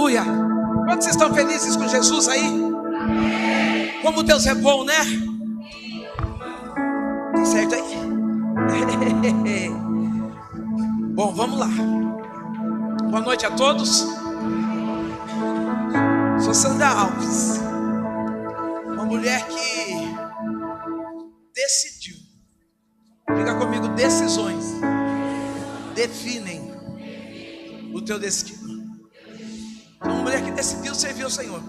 Aleluia. Quantos estão felizes com Jesus aí? Como Deus é bom, né? Tá certo aí? Bom, vamos lá. Boa noite a todos. Sou Sandra Alves, uma mulher que decidiu. Diga comigo, decisões definem o teu destino. Então, uma mulher que decidiu servir ao Senhor.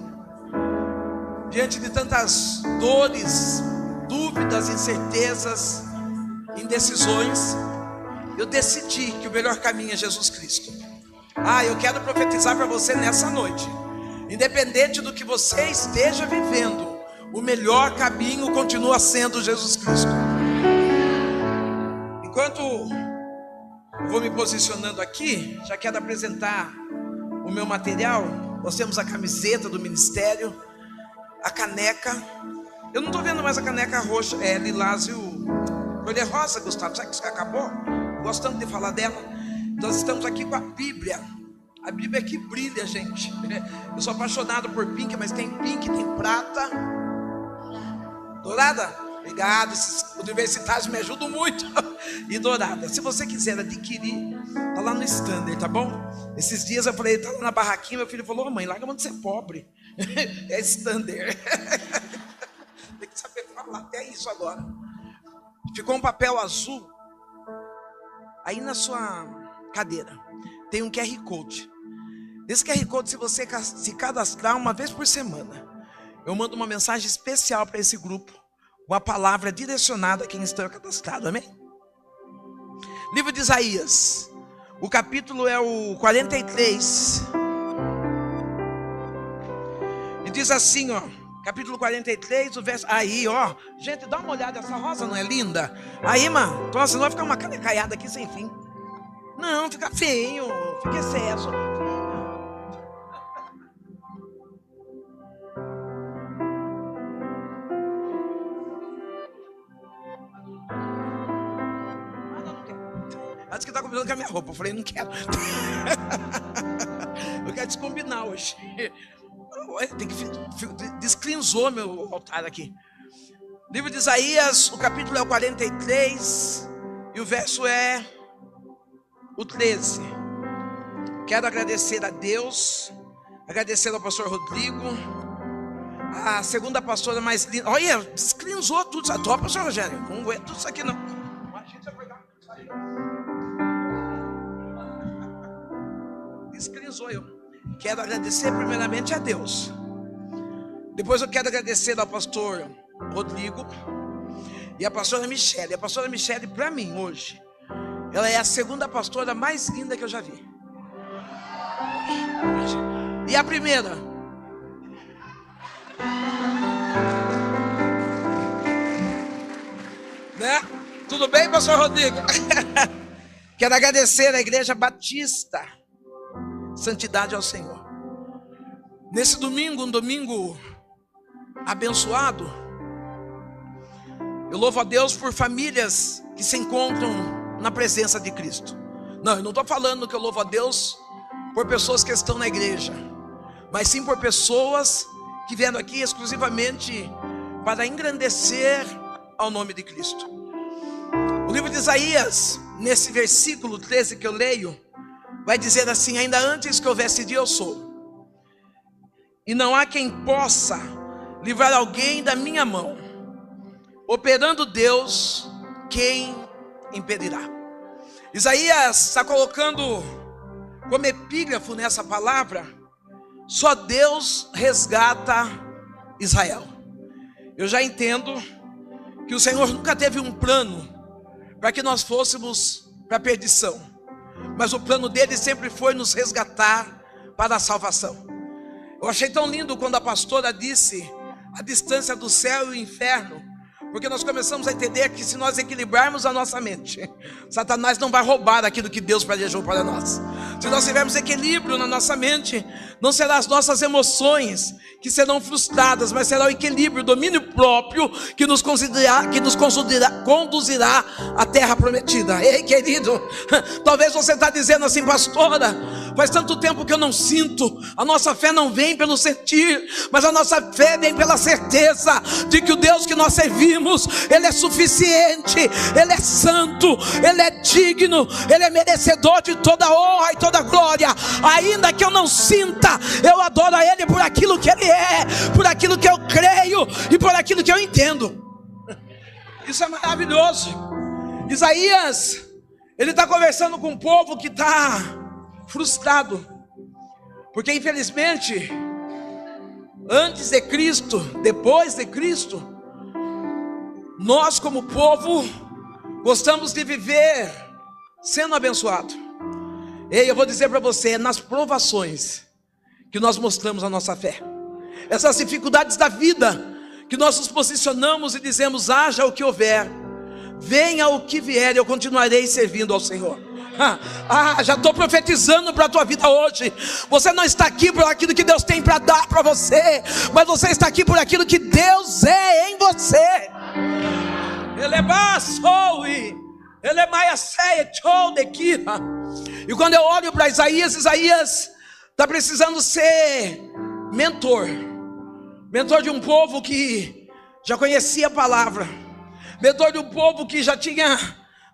Diante de tantas dores, dúvidas, incertezas, indecisões, eu decidi que o melhor caminho é Jesus Cristo. Eu quero profetizar para você nessa noite. Independente do que você esteja vivendo, o melhor caminho continua sendo Jesus Cristo. Enquanto eu vou me posicionando aqui, já quero apresentar o meu material. Nós temos a camiseta do ministério, a caneca. Eu não estou vendo mais a caneca roxa, lilás e cor rosa, Gustavo. Sabe que isso acabou? Gostando de falar dela. Nós estamos aqui com a Bíblia. A Bíblia que brilha, gente. Eu sou apaixonado por pink, mas tem pink, tem prata, dourada. Obrigado, esses universitários me ajudam muito. E dourada. Se você quiser adquirir, tá lá no Standard, tá bom? Esses dias eu falei, tá lá na barraquinha, meu filho falou, mãe, larga a mão de ser pobre. É Standard. Tem que saber falar até isso agora. Ficou um papel azul. Aí na sua cadeira tem um QR Code. Esse QR Code, se você se cadastrar uma vez por semana, eu mando uma mensagem especial para esse grupo, uma palavra direcionada a quem está cadastrado, amém? Livro de Isaías, o capítulo é o 43. E diz assim, capítulo 43, o verso... gente, dá uma olhada, essa rosa não é linda? Aí, mano, senão vai ficar uma canecaiada aqui sem fim. Não, fica feio, fica excesso. Antes que tá combinando com a minha roupa, eu falei, não quero. Eu quero descombinar hoje. Tem que desclinzou meu altar aqui. Livro de Isaías, o capítulo é o 43 e o verso é o 13. Quero agradecer a Deus, agradecer ao pastor Rodrigo, a segunda pastora mais linda. Olha, desclinzou tudo. Adoro, pastor Rogério. Não aguento tudo isso aqui não. Desclinzou eu. Quero agradecer primeiramente a Deus. Depois eu quero agradecer ao pastor Rodrigo e a pastora Michele. A pastora Michele, para mim, hoje, ela é a segunda pastora mais linda que eu já vi. E a primeira? Né? Tudo bem, pastor Rodrigo? Quero agradecer à Igreja Batista Santidade ao Senhor. Nesse domingo, um domingo abençoado, eu louvo a Deus por famílias que se encontram na presença de Cristo. Não, eu não estou falando que eu louvo a Deus por pessoas que estão na igreja, mas sim por pessoas que vieram aqui exclusivamente para engrandecer ao nome de Cristo. O livro de Isaías, nesse versículo 13 que eu leio, vai dizer assim: ainda antes que houvesse dia eu sou, e não há quem possa livrar alguém da minha mão. Operando Deus, quem impedirá? Isaías está colocando como epígrafo nessa palavra: só Deus resgata Israel. Eu já entendo que o Senhor nunca teve um plano para que nós fôssemos para a perdição, mas o plano dele sempre foi nos resgatar para a salvação. Eu achei tão lindo quando a pastora disse a distância do céu e o inferno, porque nós começamos a entender que se nós equilibrarmos a nossa mente, Satanás não vai roubar aquilo que Deus planejou para nós. Se nós tivermos equilíbrio na nossa mente, não serão as nossas emoções que serão frustradas, mas será o equilíbrio, o domínio próprio que nos conduzirá à terra prometida. Ei, querido, talvez você está dizendo assim: pastora, faz tanto tempo que eu não sinto. A nossa fé não vem pelo sentir, mas a nossa fé vem pela certeza de que o Deus que nós servimos, Ele é suficiente, Ele é santo, Ele é digno, Ele é merecedor de toda honra e toda glória. Ainda que eu não sinta, eu adoro a Ele por aquilo que Ele é, por aquilo que eu creio e por aquilo que eu entendo. Isso é maravilhoso. Isaías, ele está conversando com um povo que está frustrado, porque infelizmente, antes de Cristo, depois de Cristo, nós como povo gostamos de viver sendo abençoado. E eu vou dizer para você, é nas provações que nós mostramos a nossa fé. Essas dificuldades da vida que nós nos posicionamos e dizemos: haja o que houver, venha o que vier, eu continuarei servindo ao Senhor. Já estou profetizando para a tua vida hoje. Você não está aqui por aquilo que Deus tem para dar para você, mas você está aqui por aquilo que Deus é em você. Ele é baçoe, ele é maiaceia, tchou de quira. E quando eu olho para Isaías, Isaías está precisando ser mentor de um povo que já conhecia a palavra, mentor de um povo que já tinha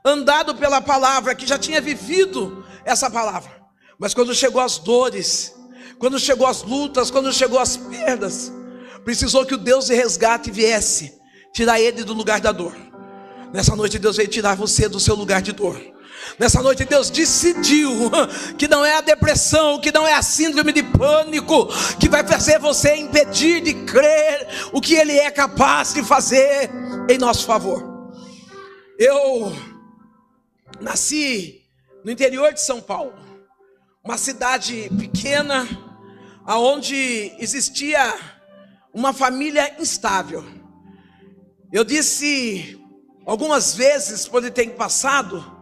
andado pela palavra, que já tinha vivido essa palavra. Mas quando chegou as dores, quando chegou as lutas, quando chegou as perdas, precisou que o Deus de resgate viesse tirar ele do lugar da dor. Nessa noite Deus veio tirar você do seu lugar de dor. Nessa noite Deus decidiu que não é a depressão, que não é a síndrome de pânico que vai fazer você impedir de crer o que Ele é capaz de fazer em nosso favor. Eu nasci no interior de São Paulo, uma cidade pequena, onde existia uma família instável. Eu disse algumas vezes, por ter passado,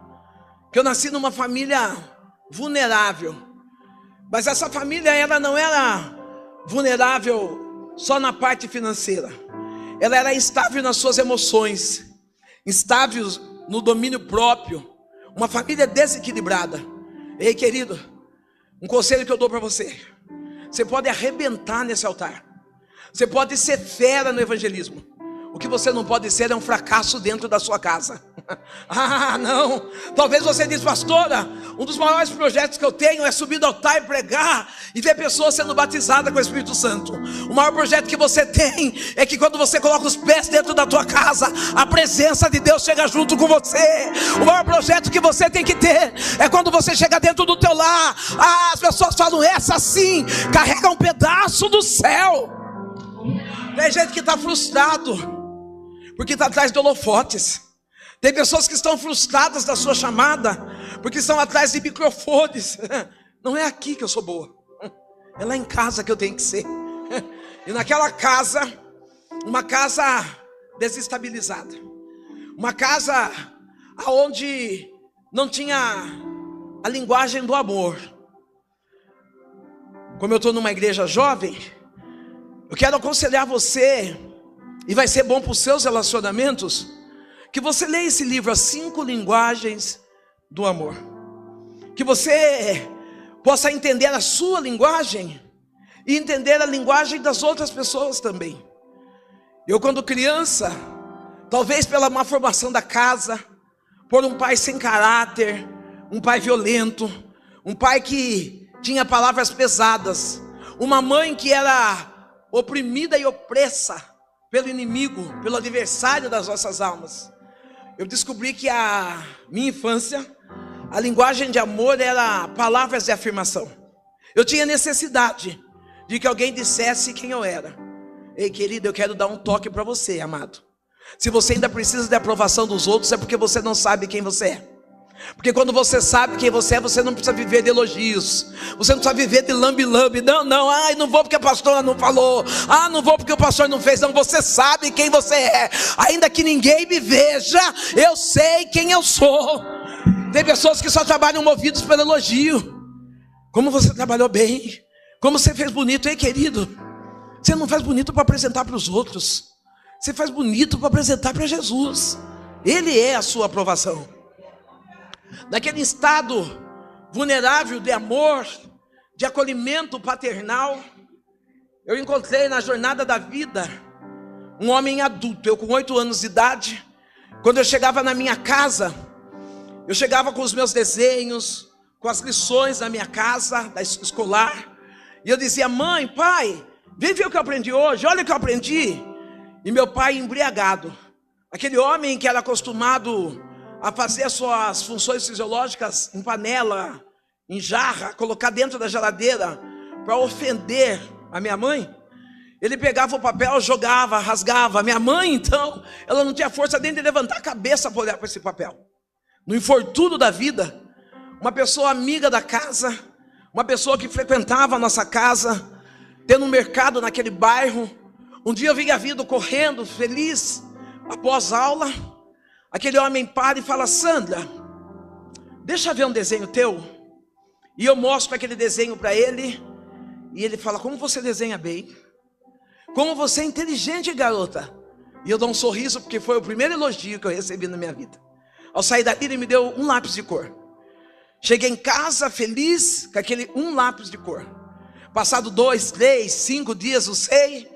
que eu nasci numa família vulnerável. Mas essa família, ela não era vulnerável só na parte financeira. Ela era instável nas suas emoções, instável no domínio próprio. Uma família desequilibrada. Ei, querido, um conselho que eu dou para você: você pode arrebentar nesse altar, você pode ser fera no evangelismo. O que você não pode ser é um fracasso dentro da sua casa. Não. Talvez você diz: pastora, um dos maiores projetos que eu tenho é subir do altar e pregar e ver pessoas sendo batizadas com o Espírito Santo. O maior projeto que você tem é que quando você coloca os pés dentro da tua casa, a presença de Deus chega junto com você. O maior projeto que você tem que ter é quando você chega dentro do teu lar, as pessoas falam: essa sim carrega um pedaço do céu. Tem gente que está frustrado porque está atrás de holofotes. Tem pessoas que estão frustradas da sua chamada porque estão atrás de microfones. Não é aqui que eu sou boa, é lá em casa que eu tenho que ser. E naquela casa, uma casa desestabilizada, uma casa onde não tinha a linguagem do amor. Como eu estou numa igreja jovem, eu quero aconselhar você, e vai ser bom para os seus relacionamentos, que você leia esse livro, As 5 Linguagens do Amor. Que você possa entender a sua linguagem e entender a linguagem das outras pessoas também. Eu, quando criança, talvez pela má formação da casa, por um pai sem caráter, um pai violento, um pai que tinha palavras pesadas, uma mãe que era oprimida e opressa pelo inimigo, pelo adversário das nossas almas, eu descobri que a minha infância, a linguagem de amor era palavras de afirmação. Eu tinha necessidade de que alguém dissesse quem eu era. Ei, querido, eu quero dar um toque para você, amado. Se você ainda precisa de aprovação dos outros, é porque você não sabe quem você é. Porque quando você sabe quem você é, você não precisa viver de elogios, você não precisa viver de lambe-lambe. Não, não vou porque a pastora não falou, não vou porque o pastor não fez. Não, você sabe quem você é. Ainda que ninguém me veja, eu sei quem eu sou. Tem pessoas que só trabalham movidos pelo elogio. Como você trabalhou bem. Como você fez bonito, hein, querido? Você não faz bonito para apresentar para os outros. Você faz bonito para apresentar para Jesus. Ele é a sua aprovação. Naquele estado vulnerável de amor, de acolhimento paternal, eu encontrei na jornada da vida um homem adulto. Eu com 8 anos de idade, quando eu chegava na minha casa, eu chegava com os meus desenhos, com as lições da minha casa, da escolar, e eu dizia: mãe, pai, vem ver o que eu aprendi hoje, olha o que eu aprendi. E meu pai embriagado, aquele homem que era acostumado a fazer as suas funções fisiológicas em panela, em jarra, colocar dentro da geladeira para ofender a minha mãe, ele pegava o papel, jogava, rasgava. A minha mãe, então, ela não tinha força nem de levantar a cabeça para olhar para esse papel. No infortúnio da vida, uma pessoa amiga da casa, uma pessoa que frequentava a nossa casa, tendo um mercado naquele bairro, um dia eu vi a vida correndo, feliz, após aula, aquele homem para e fala: Sandra, deixa eu ver um desenho teu. E eu mostro aquele desenho para ele, e ele fala: como você desenha bem, como você é inteligente, garota. E eu dou um sorriso, porque foi o primeiro elogio que eu recebi na minha vida. Ao sair dali, ele me deu um lápis de cor. Cheguei em casa feliz com aquele um lápis de cor. Passado 2, 3, 5 dias, não sei,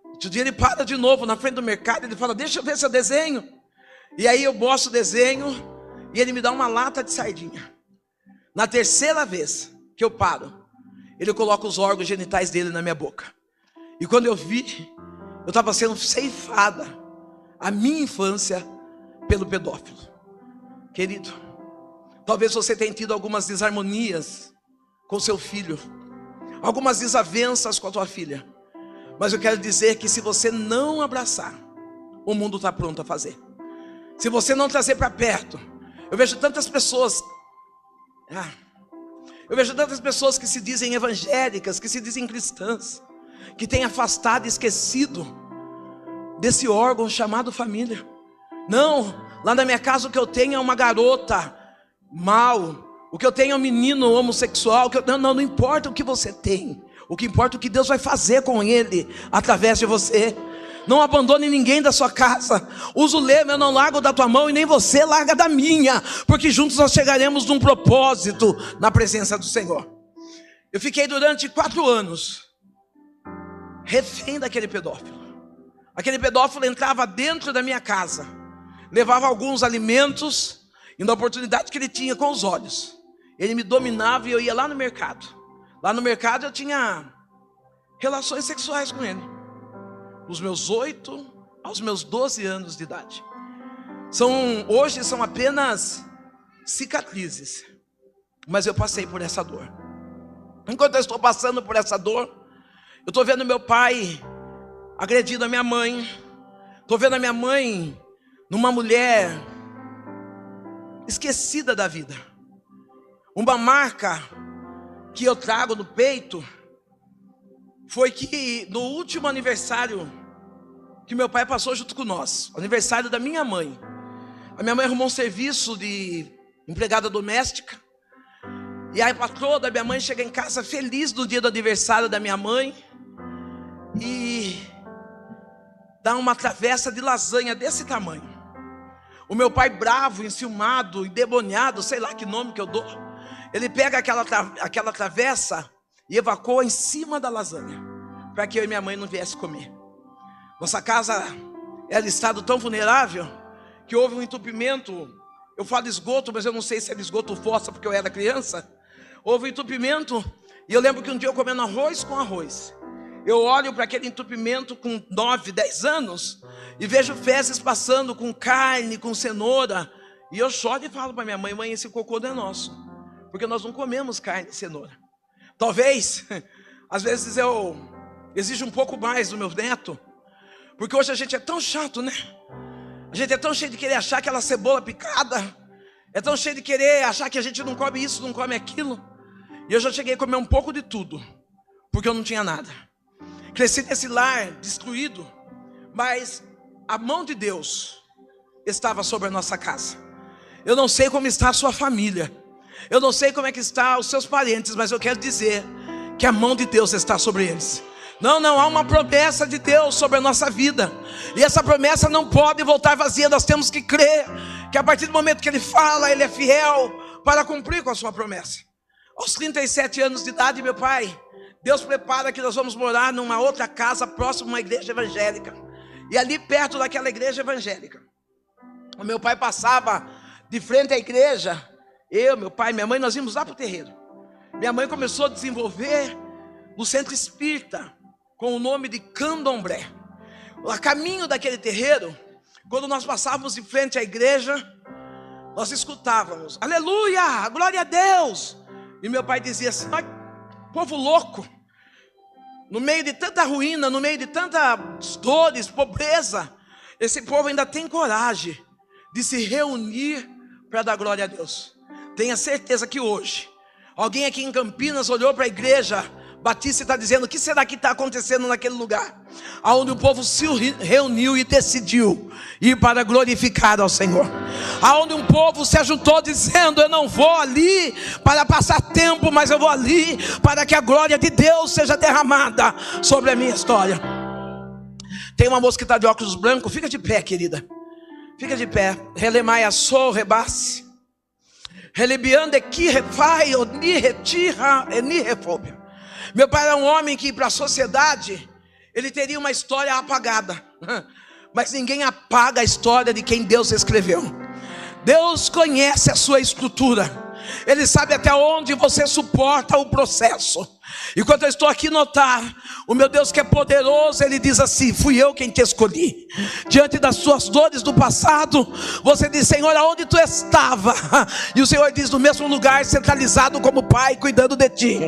outro dia ele para de novo na frente do mercado. Ele fala: deixa eu ver seu desenho. E aí eu mostro o desenho, e ele me dá uma lata de sardinha. Na terceira vez que eu paro, ele coloca os órgãos genitais dele na minha boca. E quando eu vi, eu estava sendo ceifada, a minha infância, pelo pedófilo. Querido, talvez você tenha tido algumas desarmonias com seu filho, algumas desavenças com a tua filha, mas eu quero dizer que se você não abraçar, o mundo está pronto a fazer. Se você não trazer para perto, eu vejo tantas pessoas que se dizem evangélicas, que se dizem cristãs, que têm afastado e esquecido desse órgão chamado família. Não, lá na minha casa o que eu tenho é uma garota mal, o que eu tenho é um menino homossexual, não importa o que você tem, o que importa é o que Deus vai fazer com ele, através de você. Não abandone ninguém da sua casa. Usa o lema: eu não largo da tua mão e nem você larga da minha, porque juntos nós chegaremos num propósito na presença do Senhor. Eu fiquei durante 4 anos refém daquele pedófilo. Aquele pedófilo entrava dentro da minha casa, levava alguns alimentos, e na oportunidade que ele tinha com os olhos, ele me dominava e eu ia lá no mercado. Lá no mercado eu tinha relações sexuais com ele, dos meus 8 aos meus 12 anos de idade. Hoje são apenas cicatrizes, mas eu passei por essa dor. Enquanto eu estou passando por essa dor, eu estou vendo meu pai agredindo a minha mãe, estou vendo a minha mãe numa mulher esquecida da vida. Uma marca que eu trago no peito foi que no último aniversário que meu pai passou junto com nós, aniversário da minha mãe, a minha mãe arrumou um serviço de empregada doméstica, e a patroa da minha mãe chega em casa feliz do dia do aniversário da minha mãe e dá uma travessa de lasanha desse tamanho. O meu pai, bravo, enciumado, endemoniado, sei lá que nome que eu dou, ele pega aquela travessa e evacua em cima da lasanha, para que eu e minha mãe não viessem comer. Nossa casa era em estado tão vulnerável que houve um entupimento. Eu falo esgoto, mas eu não sei se era esgoto fossa, porque eu era criança. Houve um entupimento, e eu lembro que um dia eu comendo arroz com arroz, eu olho para aquele entupimento com 9, 10 anos e vejo fezes passando com carne, com cenoura, e eu choro e falo para minha mãe: mãe, esse cocô não é nosso, porque nós não comemos carne e cenoura. Talvez, às vezes eu exijo um pouco mais do meu neto, porque hoje a gente é tão chato, né? A gente é tão cheio de querer achar aquela cebola picada, é tão cheio de querer achar que a gente não come isso, não come aquilo. E eu já cheguei a comer um pouco de tudo, porque eu não tinha nada. Cresci nesse lar destruído, mas a mão de Deus estava sobre a nossa casa. Eu não sei como está a sua família, Eu não sei como é que está os seus parentes, mas eu quero dizer que a mão de Deus está sobre eles. Não, há uma promessa de Deus sobre a nossa vida. E essa promessa não pode voltar vazia. Nós temos que crer que a partir do momento que Ele fala, Ele é fiel para cumprir com a sua promessa. Aos 37 anos de idade, meu pai, Deus prepara que nós vamos morar numa outra casa próximo a uma igreja evangélica. E ali perto daquela igreja evangélica, o meu pai passava de frente à igreja. Eu, meu pai, minha mãe, nós íamos lá para o terreiro. Minha mãe começou a desenvolver no centro espírita, com o nome de Candomblé. A caminho daquele terreiro, quando nós passávamos de frente à igreja, nós escutávamos: aleluia, glória a Deus. E meu pai dizia assim: povo louco, no meio de tanta ruína, no meio de tantas dores, pobreza, esse povo ainda tem coragem de se reunir para dar glória a Deus. Tenha certeza que hoje alguém aqui em Campinas olhou para a igreja Batista e está dizendo: o que será que está acontecendo naquele lugar? Aonde o povo se reuniu e decidiu ir para glorificar ao Senhor. Aonde um povo se ajuntou dizendo: eu não vou ali para passar tempo, mas eu vou ali para que a glória de Deus seja derramada sobre a minha história. Tem uma moça que está de óculos brancos. Fica de pé, querida. Fica de pé. Relemaia sou rebasse. Relebiande aqui refai, oni retira, eni refobia. Meu pai era um homem que para a sociedade ele teria uma história apagada, mas ninguém apaga a história de quem Deus escreveu. Deus conhece a sua estrutura. Ele sabe até onde você suporta o processo. E quando eu estou aqui notar, o meu Deus que é poderoso, Ele diz assim: fui eu quem te escolhi. Diante das suas dores do passado, você diz: Senhor, aonde tu estava? E o Senhor diz: no mesmo lugar, centralizado como Pai, cuidando de ti.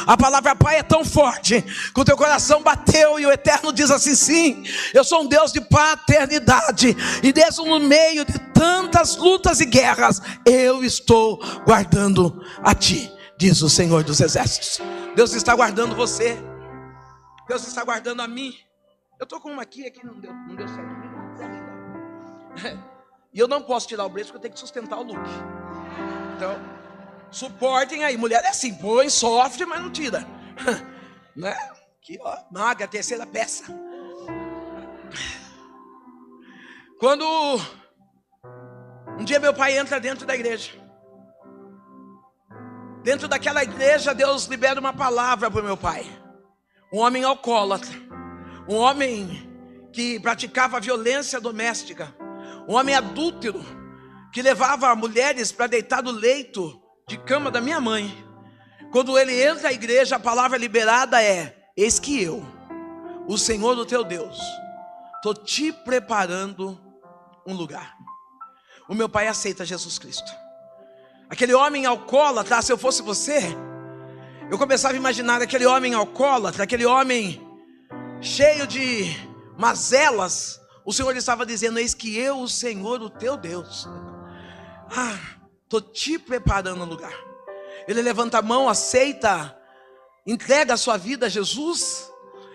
A palavra Pai é tão forte que o teu coração bateu, e o Eterno diz assim: sim, eu sou um Deus de paternidade, e mesmo no meio de tantas lutas e guerras, eu estou guardando a ti, diz o Senhor dos Exércitos. Deus está guardando você. Deus está guardando a mim. Eu estou com uma aqui não deu certo. E eu não posso tirar o brejo porque eu tenho que sustentar o look. Então, suportem aí. Mulher é assim, põe, sofre, mas não tira. Né? Aqui, ó, maga, terceira peça. Quando um dia meu pai entra dentro da igreja. Dentro daquela igreja, Deus libera uma palavra para o meu pai. Um homem alcoólatra, um homem que praticava violência doméstica, um homem adúltero, que levava mulheres para deitar no leito de cama da minha mãe. Quando ele entra à igreja, a palavra liberada é: eis que eu, o Senhor do teu Deus, estou te preparando um lugar. O meu pai aceita Jesus Cristo. Aquele homem alcoólatra, se eu fosse você, eu começava a imaginar aquele homem alcoólatra, aquele homem cheio de mazelas. O Senhor estava dizendo: eis que eu, o Senhor, o teu Deus, estou te preparando um lugar. Ele levanta a mão, aceita, entrega a sua vida a Jesus,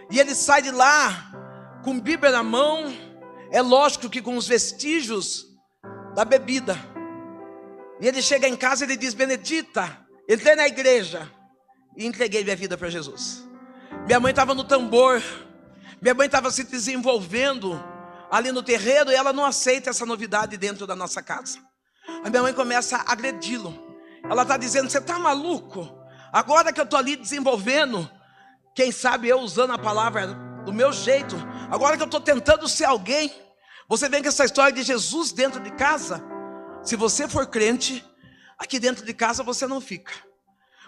e ele sai de lá com Bíblia na mão. É lógico que com os vestígios da bebida. E ele chega em casa e ele diz: Benedita, entrei na igreja e entreguei minha vida para Jesus. Minha mãe estava no tambor, minha mãe estava se desenvolvendo ali no terreiro, e ela não aceita essa novidade dentro da nossa casa. A minha mãe começa a agredi-lo. Ela está dizendo: você está maluco? Agora que eu estou ali desenvolvendo, quem sabe eu usando a palavra do meu jeito, agora que eu estou tentando ser alguém, você vem com essa história de Jesus dentro de casa? Se você for crente, aqui dentro de casa você não fica.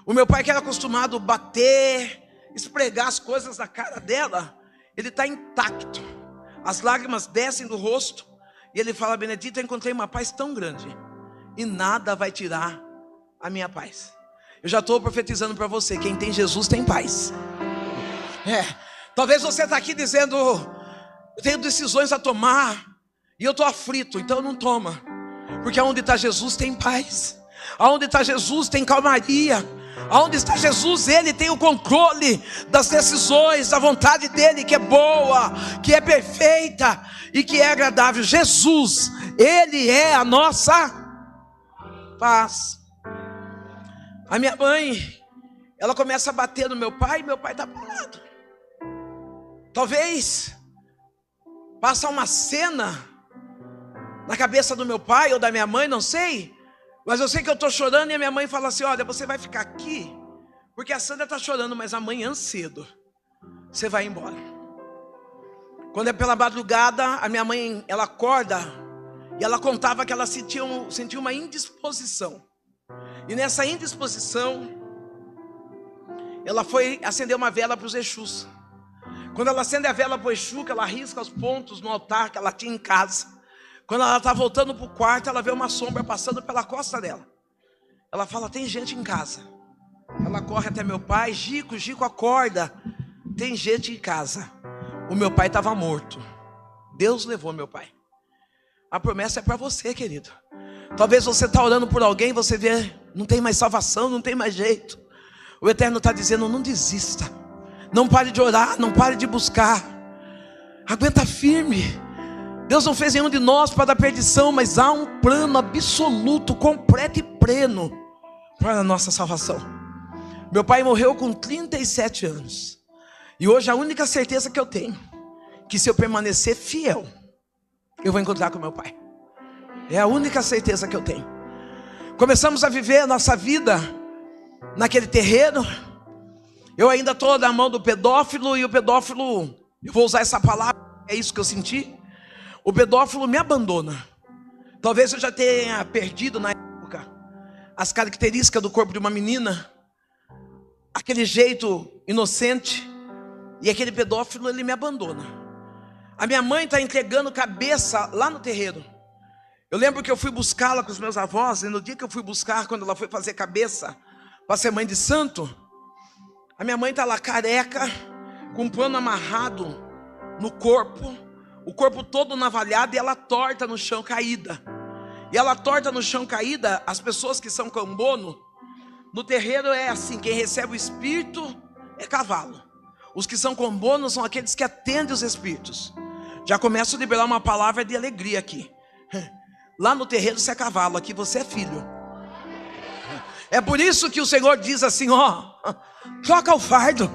O meu pai, que era acostumado a bater, esfregar as coisas na cara dela, ele está intacto. As lágrimas descem do rosto, e ele fala: Benedita, eu encontrei uma paz tão grande, e nada vai tirar a minha paz. Eu já estou profetizando para você: quem tem Jesus tem paz. Talvez você está aqui dizendo: eu tenho decisões a tomar, e eu estou aflito. Então não toma. Porque aonde está Jesus tem paz. Aonde está Jesus tem calmaria. Aonde está Jesus, Ele tem o controle das decisões, da vontade dEle, que é boa, que é perfeita e que é agradável. Jesus, Ele é a nossa paz. A minha mãe, ela começa a bater no meu pai e meu pai está parado. Talvez passa uma cena na cabeça do meu pai ou da minha mãe, não sei. Mas eu sei que eu estou chorando e a minha mãe fala assim: olha, você vai ficar aqui, porque a Sandra está chorando, mas amanhã cedo você vai embora. Quando é pela madrugada, a minha mãe, ela acorda e ela contava que ela sentia uma indisposição. E nessa indisposição, ela foi acender uma vela para os Exus. Quando ela acende a vela para o Exu, que ela risca os pontos no altar que ela tinha em casa. Quando ela está voltando para o quarto, ela vê uma sombra passando pela costa dela. Ela fala: tem gente em casa. Ela corre até meu pai: Gico, acorda. Tem gente em casa. O meu pai estava morto. Deus levou meu pai. A promessa é para você, querido. Talvez você está orando por alguém, você vê, não tem mais salvação, não tem mais jeito. O Eterno está dizendo: não desista. Não pare de orar, não pare de buscar. Aguenta firme. Deus não fez nenhum de nós para a perdição, mas há um plano absoluto, completo e pleno para a nossa salvação. Meu pai morreu com 37 anos. E hoje a única certeza que eu tenho, que se eu permanecer fiel, eu vou encontrar com meu pai. É a única certeza que eu tenho. Começamos a viver a nossa vida naquele terreno. Eu ainda estou na mão do pedófilo, e o pedófilo, eu vou usar essa palavra, é isso que eu senti. O pedófilo me abandona. Talvez eu já tenha perdido na época as características do corpo de uma menina, aquele jeito inocente, e aquele pedófilo, ele me abandona. A minha mãe está entregando cabeça lá no terreiro. Eu lembro que eu fui buscá-la com os meus avós, e no dia que eu fui buscar, quando ela foi fazer cabeça para ser mãe de santo, a minha mãe está lá careca, com um pano amarrado no corpo, o corpo todo navalhado, e ela torta no chão, caída. E ela torta no chão, caída. As pessoas que são cambono, no terreiro é assim: quem recebe o espírito é cavalo. Os que são cambono são aqueles que atendem os espíritos. Já começo a liberar uma palavra de alegria aqui. Lá no terreiro você é cavalo, aqui você é filho. É por isso que o Senhor diz assim: ó, troca o fardo.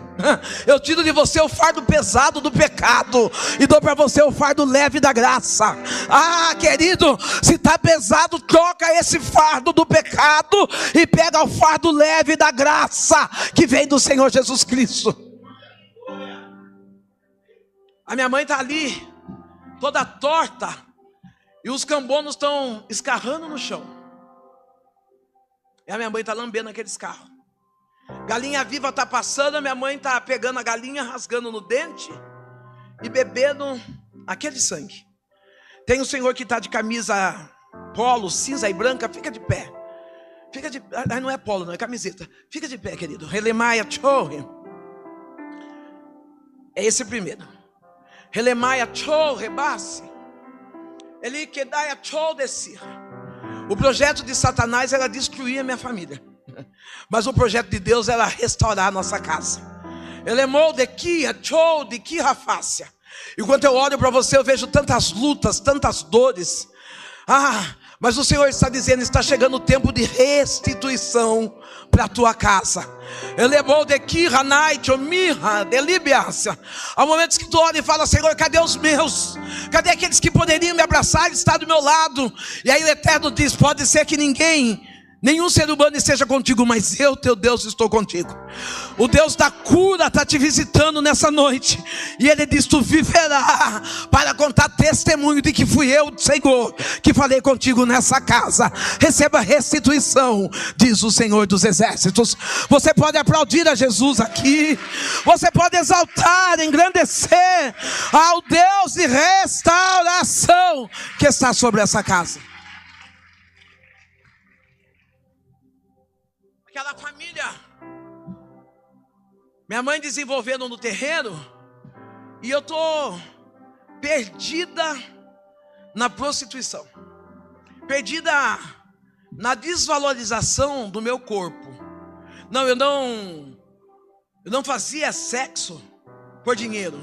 Eu tiro de você o fardo pesado do pecado e dou para você o fardo leve da graça. Ah, querido, se está pesado, troca esse fardo do pecado e pega o fardo leve da graça que vem do Senhor Jesus Cristo. A minha mãe está ali, toda torta, e os cambonos estão escarrando no chão. E a minha mãe está lambendo aqueles carros. Galinha viva está passando, a minha mãe está pegando a galinha, rasgando no dente e bebendo aquele sangue. Tem um senhor que está de camisa polo, cinza e branca, fica de pé. Fica de pé, não é polo, não é camiseta. Fica de pé, querido. Relemaia Chorre. É esse primeiro. Relemaia Chorre Base. Ele Kedaia Chorre Desir. O projeto de Satanás era destruir a minha família, mas o projeto de Deus era restaurar a nossa casa. Elemou de Kia, Chou de Kia Fácia. Enquanto eu olho para você, eu vejo tantas lutas, tantas dores. Mas o Senhor está dizendo: está chegando o tempo de restituição para a tua casa. Elevou de Kia Night, Omirra, Delíbiaça. Há momentos que tu olha e fala: Senhor, cadê os meus? Cadê aqueles que poderiam me abraçar e estar do meu lado? E aí o Eterno diz: pode ser que nenhum ser humano esteja contigo, mas eu, teu Deus, estou contigo. O Deus da cura está te visitando nessa noite. E Ele diz: tu viverá para contar testemunho de que fui eu, Senhor, que falei contigo nessa casa. Receba restituição, diz o Senhor dos Exércitos. Você pode aplaudir a Jesus aqui. Você pode exaltar, engrandecer ao Deus de restauração que está sobre essa casa. Aquela família, minha mãe desenvolvendo no terreno, e eu estou perdida na prostituição, perdida na desvalorização do meu corpo. Não, eu não fazia sexo por dinheiro,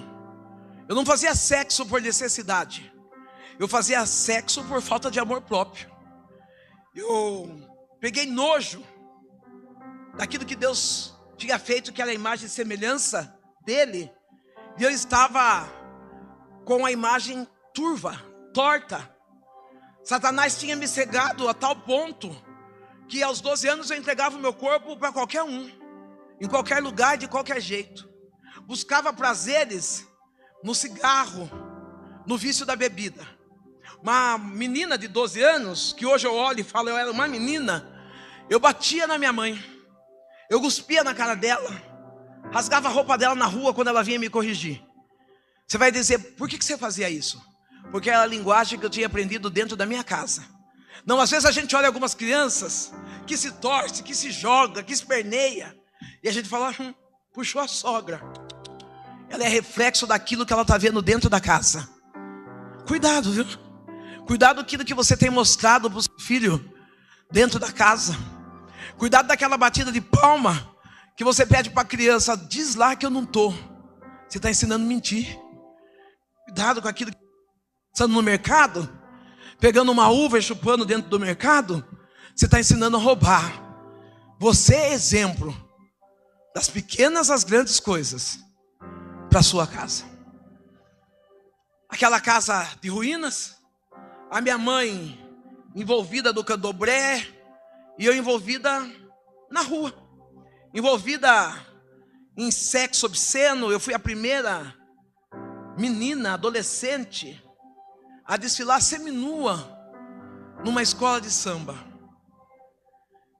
eu não fazia sexo por necessidade, eu fazia sexo por falta de amor próprio. Eu peguei nojo daquilo que Deus tinha feito, que era a imagem e semelhança dele, e eu estava com a imagem turva, torta. Satanás tinha me cegado a tal ponto que aos 12 anos eu entregava o meu corpo para qualquer um, em qualquer lugar, de qualquer jeito. Buscava prazeres no cigarro, no vício da bebida. Uma menina de 12 anos, que hoje eu olho e falo, eu era uma menina, eu batia na minha mãe, eu cuspia na cara dela, rasgava a roupa dela na rua quando ela vinha me corrigir. Você vai dizer, por que você fazia isso? Porque era a linguagem que eu tinha aprendido dentro da minha casa. Não, às vezes a gente olha algumas crianças que se torce, que se joga, que esperneia, e a gente fala, puxou a sogra. Ela é reflexo daquilo que ela está vendo dentro da casa. Cuidado, viu? Cuidado com aquilo que você tem mostrado para o seu filho dentro da casa. Cuidado daquela batida de palma que você pede para a criança, diz lá que eu não estou. Você está ensinando a mentir. Cuidado com aquilo que está no mercado, pegando uma uva e chupando dentro do mercado, você está ensinando a roubar. Você é exemplo das pequenas às grandes coisas para a sua casa. Aquela casa de ruínas, a minha mãe envolvida no candomblé e eu envolvida na rua, envolvida em sexo obsceno. Eu fui a primeira menina, adolescente, a desfilar seminua numa escola de samba.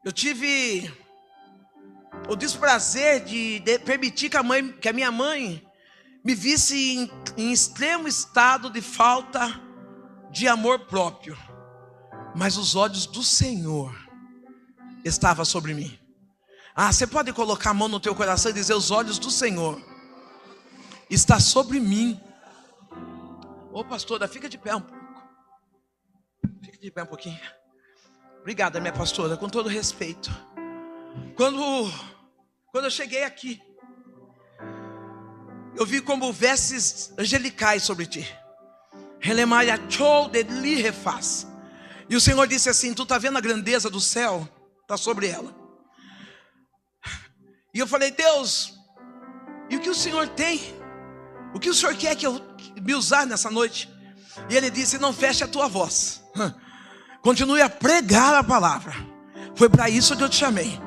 Eu tive o desprazer de permitir que a minha mãe me visse em extremo estado de falta de amor próprio, mas os olhos do Senhor estavam sobre mim. Você pode colocar a mão no teu coração e dizer, os olhos do Senhor está sobre mim. Ô pastora, fica de pé um pouco. Fica de pé um pouquinho. Obrigada, minha pastora, com todo respeito. Quando eu cheguei aqui, eu vi como vestes angelicais sobre ti. E o Senhor disse assim, tu está vendo a grandeza do céu? Está sobre ela. E eu falei, Deus, e o que o Senhor tem? O que o Senhor quer que eu me usar nessa noite? E Ele disse, não feche a tua voz. Continue a pregar a palavra. Foi para isso que eu te chamei.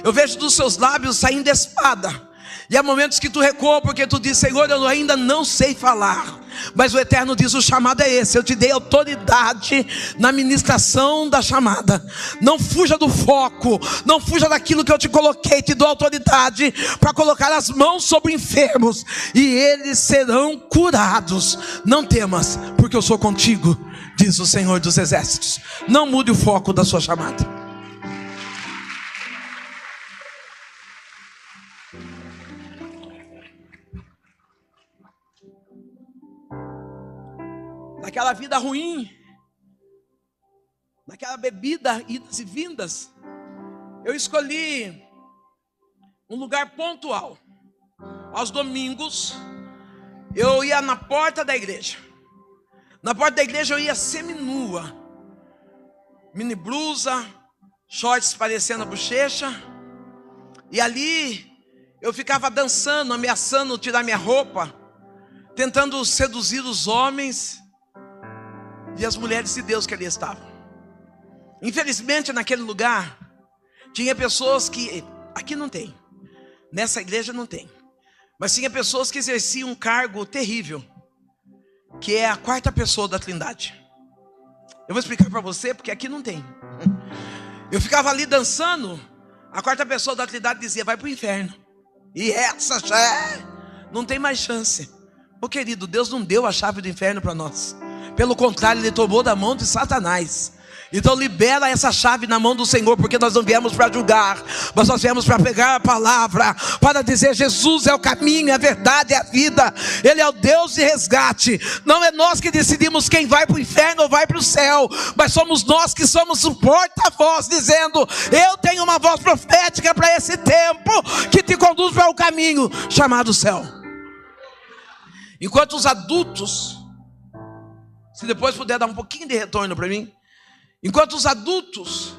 Eu vejo dos seus lábios saindo espada. E há momentos que tu recua porque tu diz, Senhor, eu ainda não sei falar, mas o Eterno diz, o chamado é esse. Eu te dei autoridade na ministração da chamada. Não fuja do foco, não fuja daquilo que eu te coloquei. Te dou autoridade para colocar as mãos sobre enfermos e eles serão curados. Não temas, porque eu sou contigo, diz o Senhor dos Exércitos. Não mude o foco da sua chamada. Naquela vida ruim, naquela bebida, idas e vindas, eu escolhi um lugar pontual. Aos domingos, eu ia na porta da igreja. Na porta da igreja eu ia seminua, mini blusa, shorts parecendo a bochecha. E ali eu ficava dançando, ameaçando tirar minha roupa, tentando seduzir os homens e as mulheres de Deus que ali estavam. Infelizmente naquele lugar tinha pessoas que, aqui não tem, nessa igreja não tem, mas tinha pessoas que exerciam um cargo terrível, que é a quarta pessoa da Trindade. Eu vou explicar para você, porque aqui não tem. Eu ficava ali dançando, a quarta pessoa da Trindade dizia, vai para o inferno. E essa já não tem mais chance. Ô querido, Deus não deu a chave do inferno para nós. Pelo contrário, Ele tomou da mão de Satanás. Então libera essa chave na mão do Senhor, porque nós não viemos para julgar, mas nós viemos para pegar a palavra, para dizer, Jesus é o caminho, é a verdade, é a vida. Ele é o Deus de resgate. Não é nós que decidimos quem vai para o inferno ou vai para o céu, mas somos nós que somos o porta-voz, dizendo, eu tenho uma voz profética para esse tempo, que te conduz para o caminho chamado céu. Enquanto os adultos, se depois puder dar um pouquinho de retorno para mim. Enquanto os adultos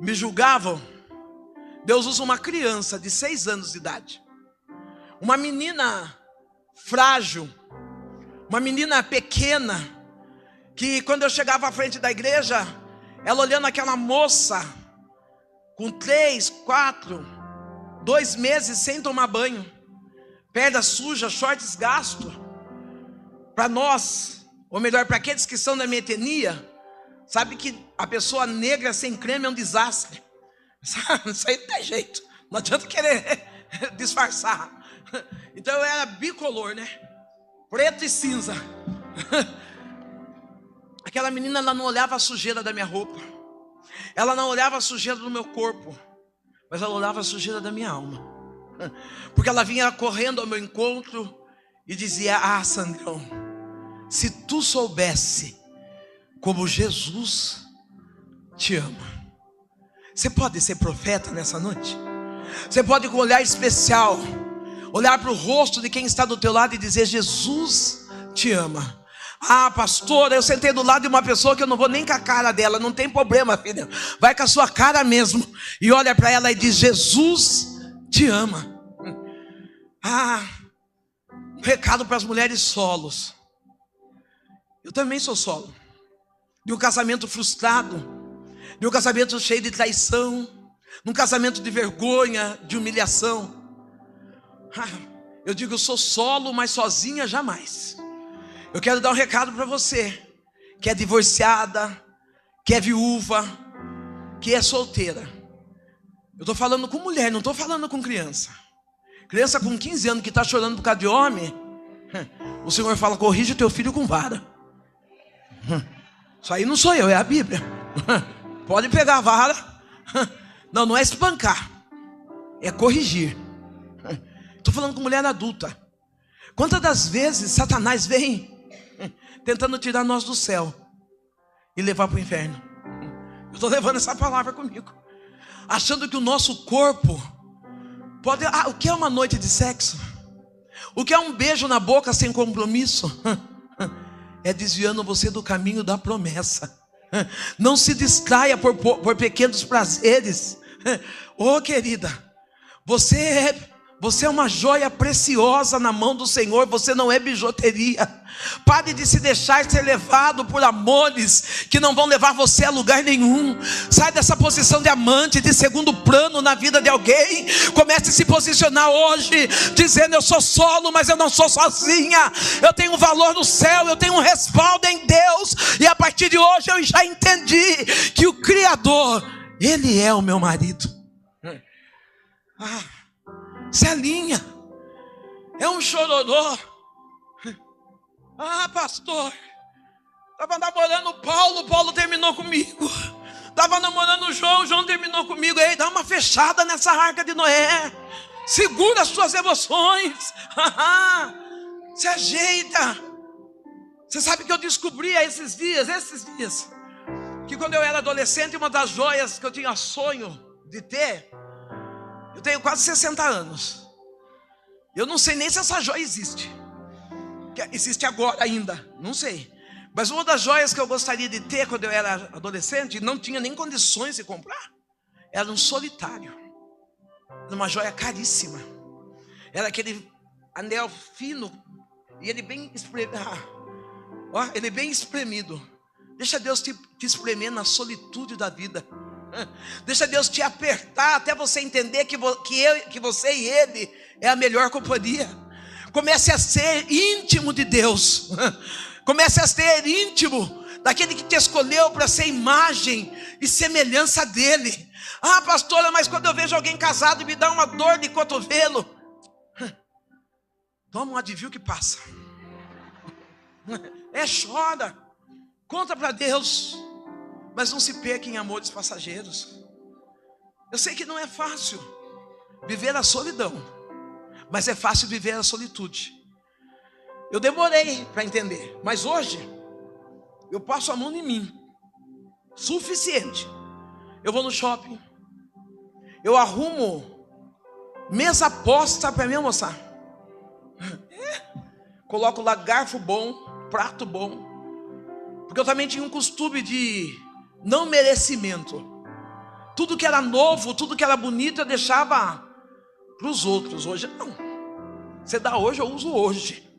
me julgavam, Deus usa uma criança de 6 anos de idade, uma menina frágil, uma menina pequena, que quando eu chegava à frente da igreja, ela olhando aquela moça com 3, 4, 2 meses sem tomar banho, perna suja, shorts gasto. Para nós, ou melhor, para aqueles que são da minha etnia, sabe que a pessoa negra sem creme é um desastre. Isso aí não tem jeito, não adianta querer disfarçar. Então eu era bicolor, né? Preto e cinza. Aquela menina, ela não olhava a sujeira da minha roupa, ela não olhava a sujeira do meu corpo, mas ela olhava a sujeira da minha alma. Porque ela vinha correndo ao meu encontro e dizia: ah, Sandrão, se tu soubesse como Jesus te ama. Você pode ser profeta nessa noite? Você pode com um olhar especial olhar para o rosto de quem está do teu lado e dizer: Jesus te ama. Ah, pastora, eu sentei do lado de uma pessoa que eu não vou nem com a cara dela. Não tem problema, filha, vai com a sua cara mesmo. E olha para ela e diz: Jesus te ama. Ah, um recado para as mulheres solos. Eu também sou solo, de um casamento frustrado, de um casamento cheio de traição, de um casamento de vergonha, de humilhação. Eu digo, eu sou solo, mas sozinha jamais. Eu quero dar um recado para você que é divorciada, que é viúva, que é solteira. Eu estou falando com mulher, não estou falando com criança. Criança com 15 anos que está chorando por causa de homem, o Senhor fala: corrige o teu filho com vara. Isso aí não sou eu, é a Bíblia. Pode pegar a vara. Não, não é espancar, é corrigir. Estou falando com mulher adulta. Quantas das vezes Satanás vem tentando tirar nós do céu e levar para o inferno? Eu estou levando essa palavra comigo, achando que o nosso corpo pode... o que é uma noite de sexo? O que é um beijo na boca sem compromisso? É desviando você do caminho da promessa. Não se distraia por pequenos prazeres. Oh, querida, você é uma joia preciosa na mão do Senhor. Você não é bijuteria. Pare de se deixar ser levado por amores que não vão levar você a lugar nenhum. Sai dessa posição de amante, de segundo plano na vida de alguém. Comece a se posicionar hoje, dizendo: eu sou solo, mas eu não sou sozinha. Eu tenho um valor no céu, eu tenho um respaldo em Deus. E a partir de hoje eu já entendi que o Criador, Ele é o meu marido. Celinha é um chororô. Ah, pastor, estava namorando o Paulo terminou comigo. Estava namorando o João terminou comigo. Ei, dá uma fechada nessa arca de Noé. Segura as suas emoções. Se ajeita. Você sabe que eu descobri esses dias, que quando eu era adolescente, uma das joias que eu tinha sonho de ter, eu tenho quase 60 anos. Eu não sei nem se essa joia existe. Existe agora ainda, não sei. Mas uma das joias que eu gostaria de ter quando eu era adolescente, e não tinha nem condições de comprar, era um solitário. Era uma joia caríssima. Era aquele anel fino e ele bem espremido. Ele bem espremido. Deixa Deus te espremer na solitude da vida. Deixa Deus te apertar até você entender que você e Ele é a melhor companhia. Comece a ser íntimo de Deus. Comece a ser íntimo daquele que te escolheu para ser imagem e semelhança dele. Ah, pastora, mas quando eu vejo alguém casado e me dá uma dor de cotovelo, toma um Advil que passa. Chora, conta para Deus, mas não se perca em amores passageiros. Eu sei que não é fácil viver a solidão, mas é fácil viver a solitude. Eu demorei para entender, mas hoje eu passo a mão em mim, suficiente. Eu vou no shopping, eu arrumo mesa posta para me almoçar. Coloco lá garfo bom, prato bom. Porque eu também tinha um costume de não merecimento. Tudo que era novo, tudo que era bonito, eu deixava para os outros. Hoje não. Você dá hoje, eu uso hoje.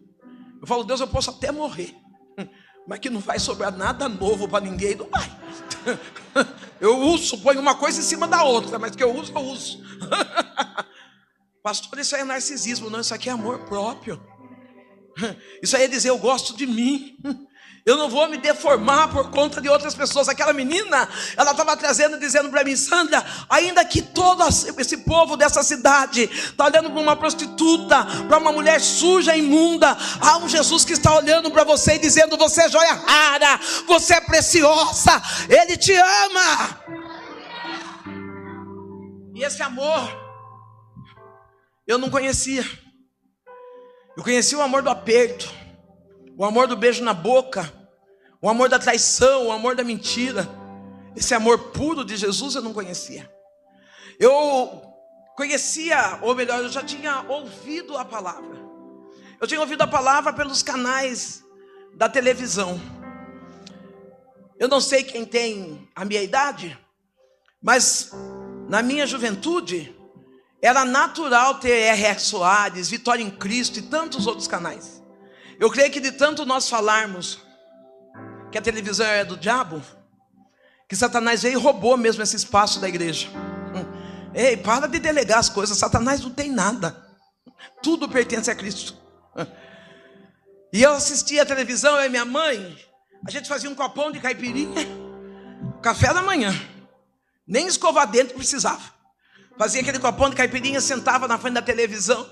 Eu falo, Deus, eu posso até morrer, mas que não vai sobrar nada novo para ninguém, não vai. Eu uso, ponho uma coisa em cima da outra, mas que eu uso, eu uso. Pastor, isso aí é narcisismo. Não, isso aqui é amor próprio. Isso aí é dizer, eu gosto de mim. Eu não vou me deformar por conta de outras pessoas. Aquela menina, ela estava dizendo para mim, Sandra, ainda que todo esse povo dessa cidade está olhando para uma prostituta, para uma mulher suja, imunda, há um Jesus que está olhando para você e dizendo, você é joia rara, você é preciosa, Ele te ama. E esse amor, eu não conhecia. Eu conhecia o amor do aperto, o amor do beijo na boca, o amor da traição, o amor da mentira. Esse amor puro de Jesus eu não conhecia. Eu conhecia, ou melhor, eu já tinha ouvido a palavra. Eu tinha ouvido a palavra pelos canais da televisão. Eu não sei quem tem a minha idade, mas na minha juventude era natural ter R.R. Soares, Vitória em Cristo e tantos outros canais. Eu creio que de tanto nós falarmos que a televisão é do diabo, que Satanás veio e roubou mesmo esse espaço da igreja. Ei, para de delegar as coisas, Satanás não tem nada, tudo pertence a Cristo. E eu assistia a televisão, eu e minha mãe, a gente fazia um copão de caipirinha, café da manhã, nem escovar dente precisava. Fazia aquele copão de caipirinha, sentava na frente da televisão,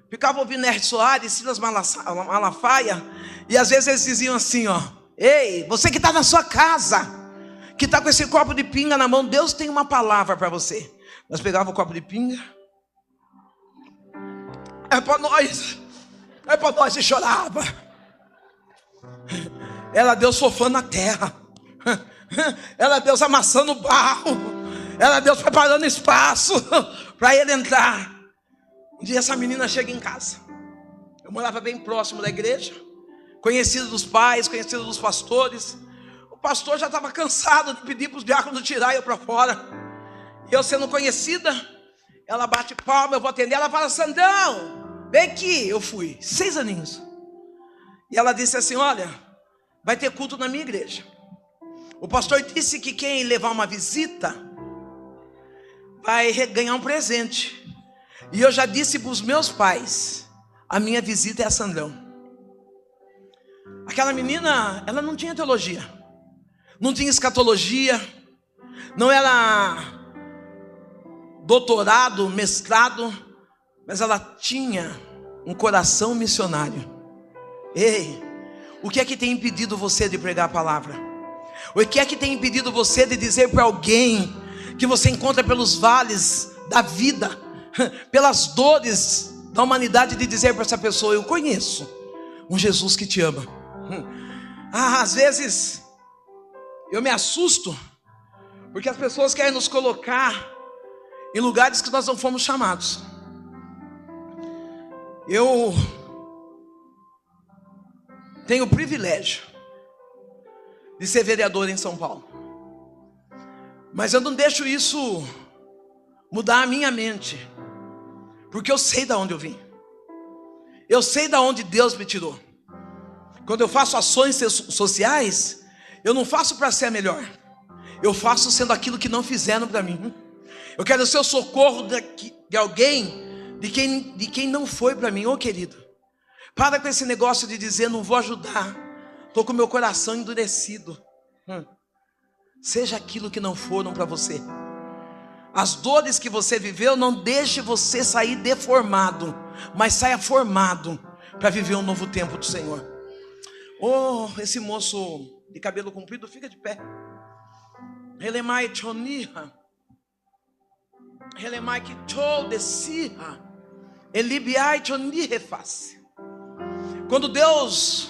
ficava ouvindo R. Soares, Silas Malafaia, e às vezes eles diziam assim, ó, ei, você que está na sua casa, que está com esse copo de pinga na mão, Deus tem uma palavra para você. Nós pegávamos o copo de pinga, é para nós, e chorava. Era Deus sofando a terra, era Deus amassando o barro, era Deus preparando espaço para ele entrar. Um dia essa menina chega em casa. Eu morava bem próximo da igreja, conhecido dos pais, conhecido dos pastores. O pastor já estava cansado de pedir para os diáconos tirar eu para fora. E eu sendo conhecida, ela bate palma, eu vou atender. Ela fala, Sandrão, vem aqui. Eu fui, 6 aninhos. E ela disse assim, olha, vai ter culto na minha igreja. O pastor disse que quem levar uma visita vai ganhar um presente. E eu já disse para os meus pais, a minha visita é a Sandrão. Aquela menina, ela não tinha teologia, não tinha escatologia, não era doutorado, mestrado, mas ela tinha um coração missionário. Ei, o que é que tem impedido você de pregar a palavra? O que é que tem impedido você de dizer para alguém que você encontra pelos vales da vida, pelas dores da humanidade, de dizer para essa pessoa, eu conheço um Jesus que te ama. Às vezes eu me assusto, porque as pessoas querem nos colocar em lugares que nós não fomos chamados. Eu tenho o privilégio de ser vereador em São Paulo, mas eu não deixo isso mudar a minha mente, porque eu sei de onde eu vim, eu sei de onde Deus me tirou. Quando eu faço ações sociais, eu não faço para ser a melhor, eu faço sendo aquilo que não fizeram para mim. Eu quero ser o socorro de alguém, de quem não foi para mim. Ô querido, para com esse negócio de dizer não vou ajudar, estou com meu coração endurecido. Seja aquilo que não foram para você. As dores que você viveu, não deixe você sair deformado, mas saia formado para viver um novo tempo do Senhor. Oh, esse moço de cabelo comprido, fica de pé. Relemai choniha, relemai que chodesiha, elibiai chonihefas. Quando Deus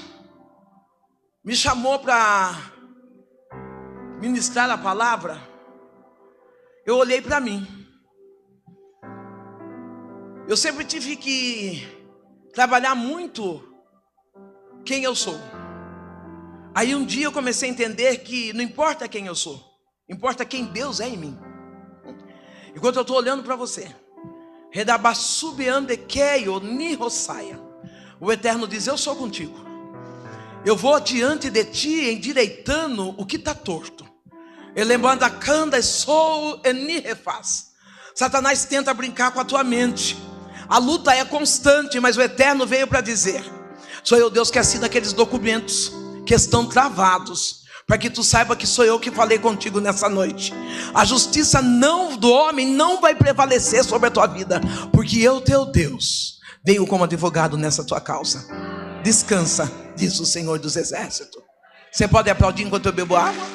me chamou para ministrar a palavra, eu olhei para mim. Eu sempre tive que trabalhar muito quem eu sou, Aí um dia eu comecei a entender que não importa quem eu sou, importa quem Deus é em mim. Enquanto eu estou olhando para você, o Eterno diz: eu sou contigo. Eu vou diante de ti, endireitando o que está torto. Satanás tenta brincar com a tua mente. A luta é constante, mas o Eterno veio para dizer: sou eu, Deus, que assina aqueles documentos que estão travados, para que tu saiba que sou eu que falei contigo nessa noite. A justiça do homem não vai prevalecer sobre a tua vida, porque eu, teu Deus, venho como advogado nessa tua causa. Descansa, diz o Senhor dos Exércitos. Você pode aplaudir enquanto eu bebo água?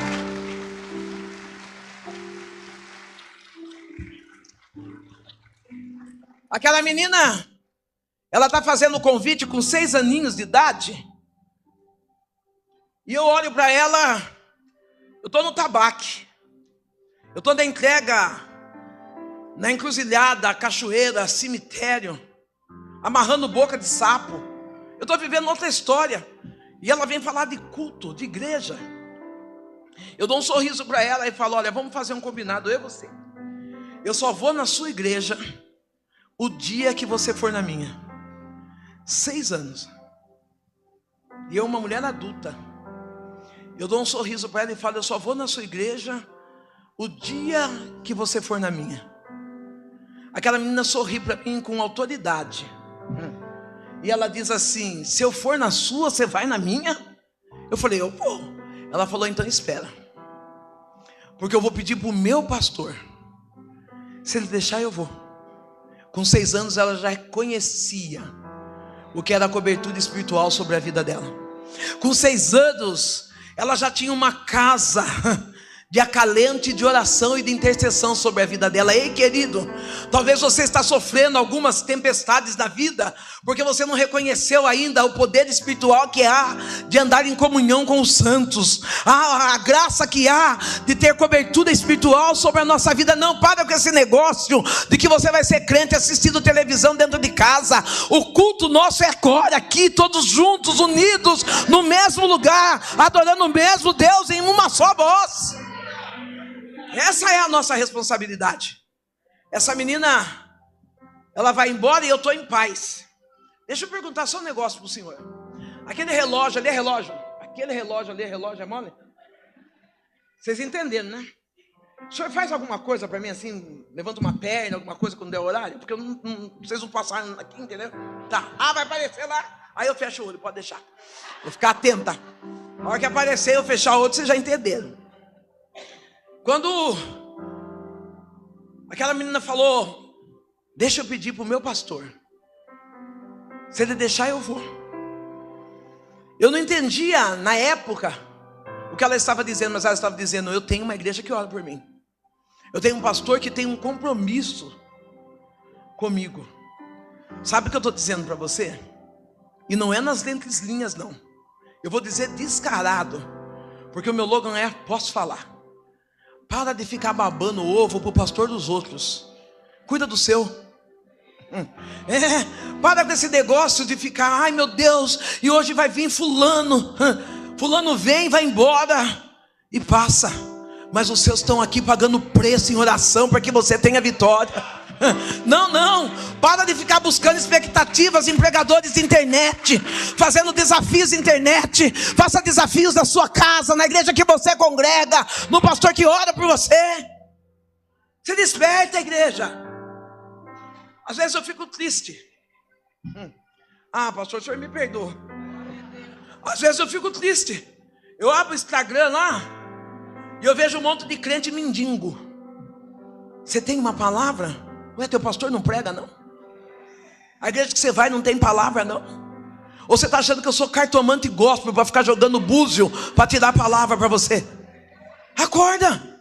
Aquela menina, ela está fazendo o convite com 6 aninhos de idade. E eu olho para ela, eu estou no tabaque, eu estou na entrega, na encruzilhada, cachoeira, cemitério, amarrando boca de sapo. Eu estou vivendo outra história. E ela vem falar de culto, de igreja. Eu dou um sorriso para ela e falo: olha, vamos fazer um combinado, eu e você. Eu só vou na sua igreja o dia que você for na minha. 6 anos. E eu, uma mulher adulta, eu dou um sorriso para ela e falo: eu só vou na sua igreja o dia que você for na minha. Aquela menina sorri para mim com autoridade. E ela diz assim: se eu for na sua, você vai na minha? Eu falei: eu vou. Ela falou: então espera, porque eu vou pedir para o meu pastor. Se ele deixar, eu vou. Com 6 anos ela já conhecia o que era a cobertura espiritual sobre a vida dela. Com 6 anos ela já tinha uma casa de acalento, de oração e de intercessão sobre a vida dela. Ei, querido, talvez você está sofrendo algumas tempestades da vida, porque você não reconheceu ainda o poder espiritual que há de andar em comunhão com os santos, a graça que há de ter cobertura espiritual sobre a nossa vida. Não para com esse negócio de que você vai ser crente assistindo televisão dentro de casa. O culto nosso é agora, aqui, todos juntos, unidos, no mesmo lugar, adorando o mesmo Deus em uma só voz. Essa é a nossa responsabilidade. Essa menina, ela vai embora e eu estou em paz. Deixa eu perguntar só um negócio para o senhor. Aquele relógio ali é relógio? Aquele relógio ali é relógio, é mole? Vocês entenderam, né? O senhor faz alguma coisa para mim assim? Levanta uma perna, alguma coisa quando der horário? Porque vocês não passaram aqui, entendeu? Tá, vai aparecer lá. Aí eu fecho o olho, pode deixar. Vou ficar atenta. A hora que aparecer eu fechar o olho, vocês já entenderam. Quando aquela menina falou: deixa eu pedir para o meu pastor, se ele deixar eu vou. Eu não entendia na época o que ela estava dizendo, mas ela estava dizendo: eu tenho uma igreja que ora por mim, eu tenho um pastor que tem um compromisso comigo. Sabe o que eu estou dizendo para você? E não é nas entrelinhas não, eu vou dizer descarado, porque o meu slogan é: posso falar. Para de ficar babando o ovo para o pastor dos outros. Cuida do seu. Para com esse negócio de ficar: ai meu Deus, e hoje vai vir fulano. Fulano vem, vai embora e passa. Mas os seus estão aqui pagando preço em oração para que você tenha vitória. Não, para de ficar buscando expectativas em pregadores de internet, fazendo desafios de internet. Faça desafios na sua casa, na igreja que você congrega, no pastor que ora por você. Se desperta, igreja. Às vezes eu fico triste. Pastor, o senhor me perdoa. Às vezes eu fico triste. Eu abro o Instagram lá e eu vejo um monte de crente mendigo. Você tem uma palavra? Ué, teu pastor não prega não? A igreja que você vai não tem palavra não? Ou você está achando que eu sou cartomante gospel para ficar jogando búzio para tirar a palavra para você? Acorda!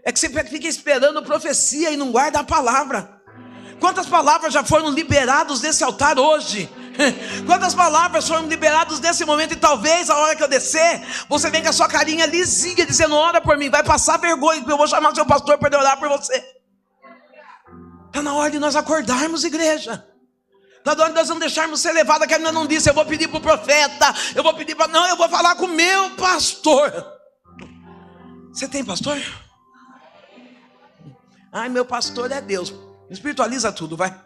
É que você fica esperando profecia e não guarda a palavra. Quantas palavras já foram liberadas desse altar hoje? Quantas palavras foram liberadas nesse momento? E talvez a hora que eu descer, você vem com a sua carinha lisinha dizendo: ora por mim, vai passar vergonha, eu vou chamar seu pastor para orar por você. Está na hora de nós acordarmos, igreja. Está na hora de nós não deixarmos ser levados. Que a menina não disse, eu vou pedir para o profeta, eu vou pedir para... Não, eu vou falar com o meu pastor. Você tem pastor? Ai, meu pastor é Deus. Espiritualiza tudo, vai.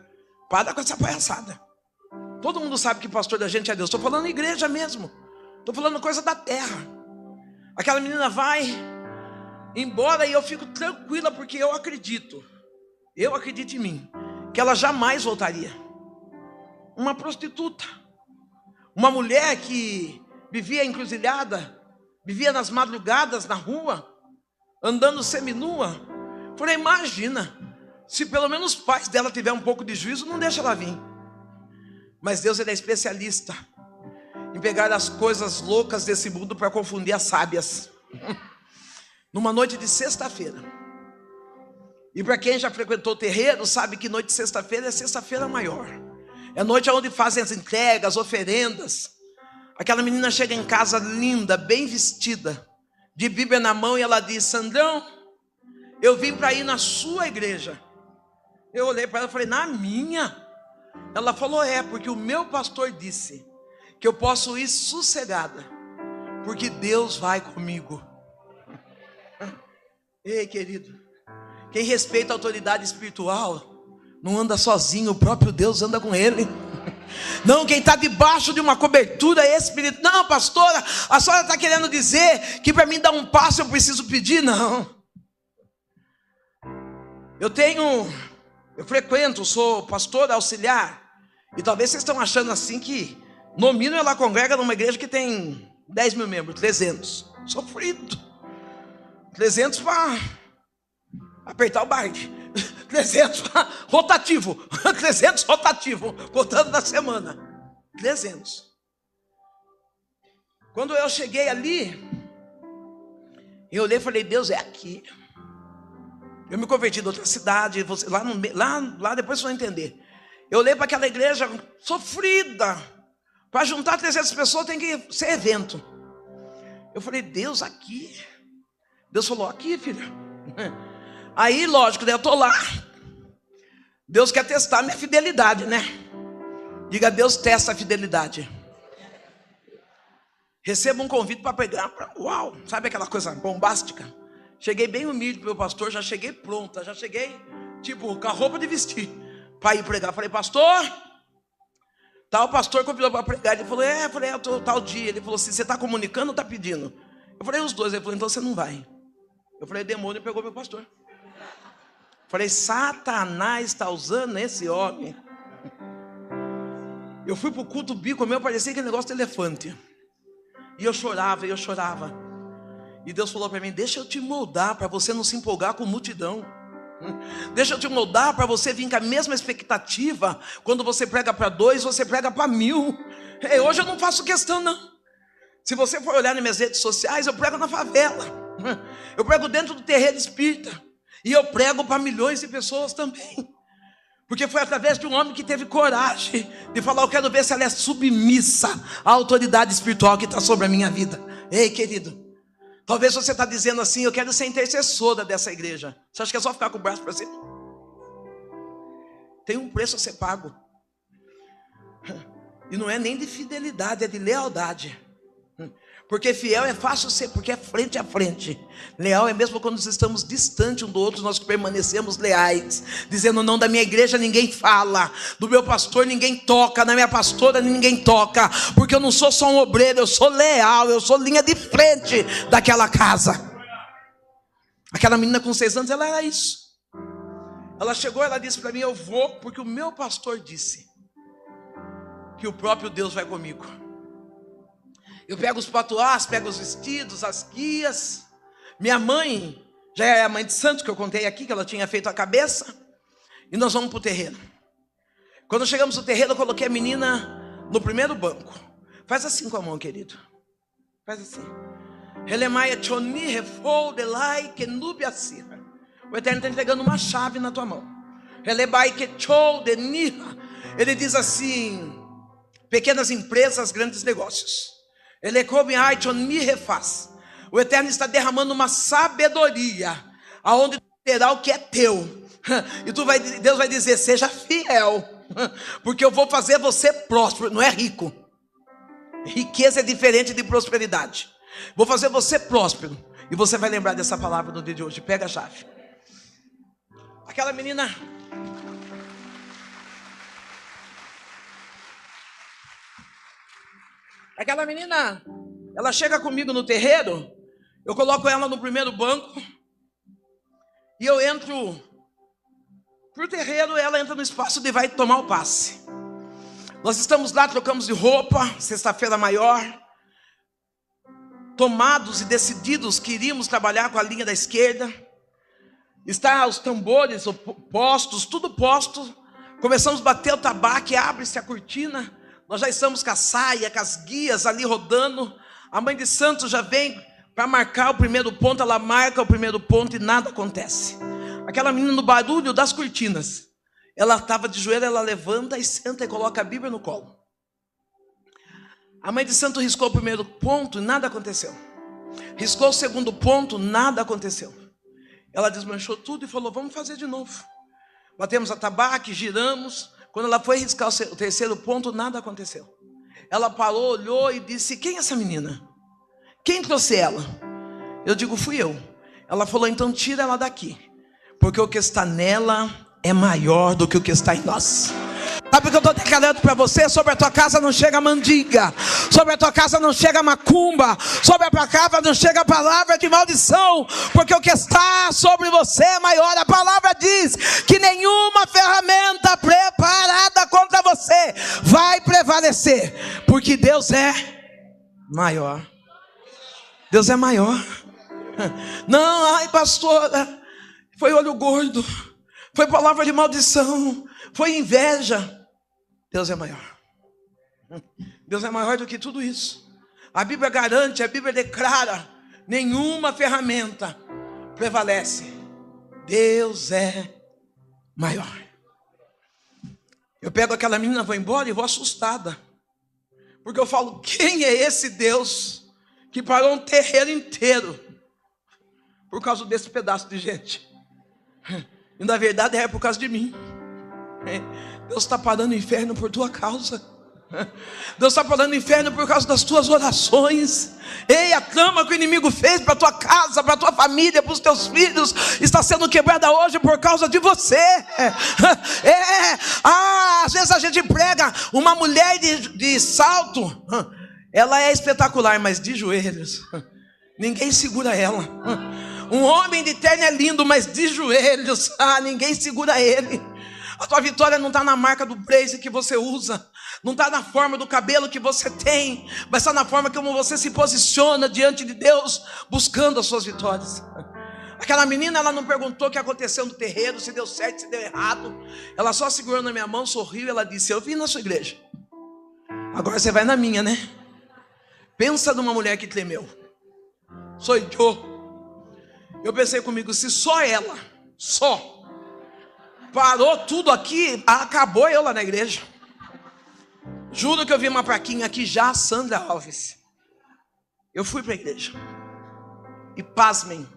Para com essa palhaçada. Todo mundo sabe que pastor da gente é Deus. Estou falando igreja mesmo. Estou falando coisa da terra. Aquela menina vai embora e eu fico tranquila, porque eu acredito em mim, que ela jamais voltaria. Uma prostituta, uma mulher que vivia encruzilhada, vivia nas madrugadas na rua, andando seminua. Falei, imagina, se pelo menos os pais dela tiver um pouco de juízo, não deixa ela vir. Mas Deus, ele é especialista em pegar as coisas loucas desse mundo para confundir as sábias. Numa noite de sexta-feira. E para quem já frequentou o terreiro, sabe que noite de sexta-feira é sexta-feira maior. É noite onde fazem as entregas, oferendas. Aquela menina chega em casa linda, bem vestida, de Bíblia na mão, e ela diz, Sandrão, eu vim para ir na sua igreja. Eu olhei para ela e falei, na minha? Ela falou, porque o meu pastor disse que eu posso ir sossegada, porque Deus vai comigo. Ei, querido, quem respeita a autoridade espiritual não anda sozinho, o próprio Deus anda com ele. Não, quem está debaixo de uma cobertura espiritual. Não, pastora, a senhora está querendo dizer que para mim dar um passo eu preciso pedir? Não. Eu frequento, sou pastor auxiliar. E talvez vocês estão achando assim que no mínimo ela congrega numa igreja que tem 10 mil membros, 300. Sofrido. 300 para apertar o barco. 300 para rotativo. 300 rotativo, contando da semana. 300. Quando eu cheguei ali, eu olhei e falei, Deus, é aqui. Eu me converti de outra cidade, lá depois vocês vão entender. Eu olhei para aquela igreja sofrida. Para juntar 300 pessoas tem que ser evento. Eu falei, Deus, aqui. Deus falou, aqui, filha. Aí, lógico, eu estou lá. Deus quer testar minha fidelidade, né? Diga, Deus testa a fidelidade. Recebo um convite para pregar. Uau, sabe aquela coisa bombástica? Cheguei bem humilde para o meu pastor, já cheguei pronta, já cheguei, tipo, com a roupa de vestir, para ir pregar. Falei, pastor, tal pastor convidou para pregar. Ele falou, eu tô tal dia. Ele falou assim, você está comunicando ou está pedindo? Eu falei, os dois. Ele falou, então você não vai. Eu falei, demônio pegou meu pastor. Falei, Satanás está usando esse homem. Eu fui para o culto bico meu, parecia aquele negócio de elefante. E eu chorava, E Deus falou para mim, deixa eu te moldar para você não se empolgar com multidão. Deixa eu te moldar para você vir com a mesma expectativa. Quando você prega para 2, você prega para 1000. Hoje eu não faço questão, não. Se você for olhar nas minhas redes sociais, eu prego na favela. Eu prego dentro do terreiro espírita. E eu prego para milhões de pessoas também. Porque foi através de um homem que teve coragem de falar, eu quero ver se ela é submissa à autoridade espiritual que está sobre a minha vida. Ei, querido, talvez você está dizendo assim, eu quero ser intercessora dessa igreja. Você acha que é só ficar com o braço para cima? Tem um preço a ser pago. E não é nem de fidelidade, é de lealdade. Porque fiel é fácil ser, porque é frente a frente. Leal é mesmo quando nós estamos distantes um do outro, nós permanecemos leais, dizendo, não, da minha igreja ninguém fala, do meu pastor ninguém toca, da minha pastora ninguém toca, porque eu não sou só um obreiro, eu sou leal, eu sou linha de frente daquela casa. Aquela menina com 6 anos, ela era isso. Ela chegou, ela disse para mim, eu vou porque o meu pastor disse que o próprio Deus vai comigo. Eu pego os patuás, pego os vestidos, as guias. Minha mãe, já é a mãe de santo que eu contei aqui, que ela tinha feito a cabeça. E nós vamos para o terreiro. Quando chegamos no terreiro, eu coloquei a menina no primeiro banco. Faz assim com a mão, querido. Faz assim. O Eterno está entregando uma chave na tua mão. Ele diz assim, pequenas empresas, grandes negócios. O Eterno está derramando uma sabedoria, aonde terá o que é teu. E Deus vai dizer, seja fiel. Porque eu vou fazer você próspero, não é rico. Riqueza é diferente de prosperidade. Vou fazer você próspero. E você vai lembrar dessa palavra no dia de hoje. Pega a chave. Aquela menina... ela chega comigo no terreiro. Eu coloco ela no primeiro banco. E eu entro pro terreiro. Ela entra no espaço e vai tomar o passe. Nós estamos lá, trocamos de roupa. Sexta-feira maior. Tomados e decididos que iríamos trabalhar com a linha da esquerda. Está os tambores postos, tudo posto. Começamos a bater o tabaco, abre-se a cortina. Nós já estamos com a saia, com as guias ali rodando. A mãe de santo já vem para marcar o primeiro ponto. Ela marca o primeiro ponto e nada acontece. Aquela menina no barulho das cortinas. Ela estava de joelho, ela levanta e senta e coloca a Bíblia no colo. A mãe de santo riscou o primeiro ponto e nada aconteceu. Riscou o segundo ponto, nada aconteceu. Ela desmanchou tudo e falou, vamos fazer de novo. Batemos a tabaco, giramos. Quando ela foi riscar o terceiro ponto, nada aconteceu. Ela parou, olhou e disse, quem é essa menina? Quem trouxe ela? Eu digo, fui eu. Ela falou, então tira ela daqui. Porque o que está nela é maior do que o que está em nós. Sabe o que eu estou declarando para você? Sobre a tua casa não chega mandiga. Sobre a tua casa não chega macumba. Sobre a tua casa não chega palavra de maldição. Porque o que está sobre você é maior. A palavra diz que nenhuma ferramenta preparada contra você vai prevalecer. Porque Deus é maior. Deus é maior. Não, ai pastora, foi olho gordo. Foi palavra de maldição. Foi inveja. Deus é maior. Deus é maior do que tudo isso. A Bíblia garante, a Bíblia declara, nenhuma ferramenta prevalece. Deus é maior. Eu pego aquela menina, vou embora e vou assustada. Porque eu falo, quem é esse Deus que parou um terreiro inteiro por causa desse pedaço de gente? E na verdade é por causa de mim. Deus está parando o inferno por tua causa. Deus está parando o inferno por causa das tuas orações. Ei, a cama que o inimigo fez para tua casa, para tua família, para os teus filhos, está sendo quebrada hoje por causa de você. Às vezes a gente prega uma mulher de salto. Ela é espetacular, mas de joelhos ninguém segura ela. Um homem de terno é lindo, mas de joelhos ninguém segura ele. A tua vitória não está na marca do blazer que você usa. Não está na forma do cabelo que você tem. Mas está na forma como você se posiciona diante de Deus, buscando as suas vitórias. Aquela menina, ela não perguntou o que aconteceu no terreiro, se deu certo, se deu errado. Ela só segurou na minha mão, sorriu e ela disse, eu vim na sua igreja. Agora você vai na minha, né? Pensa numa mulher que tremeu. Sou eu. Eu pensei comigo, se só ela, parou tudo aqui, acabou eu lá na igreja. Juro que eu vi uma plaquinha aqui já, Sandra Alves. Eu fui para a igreja. E pasmem,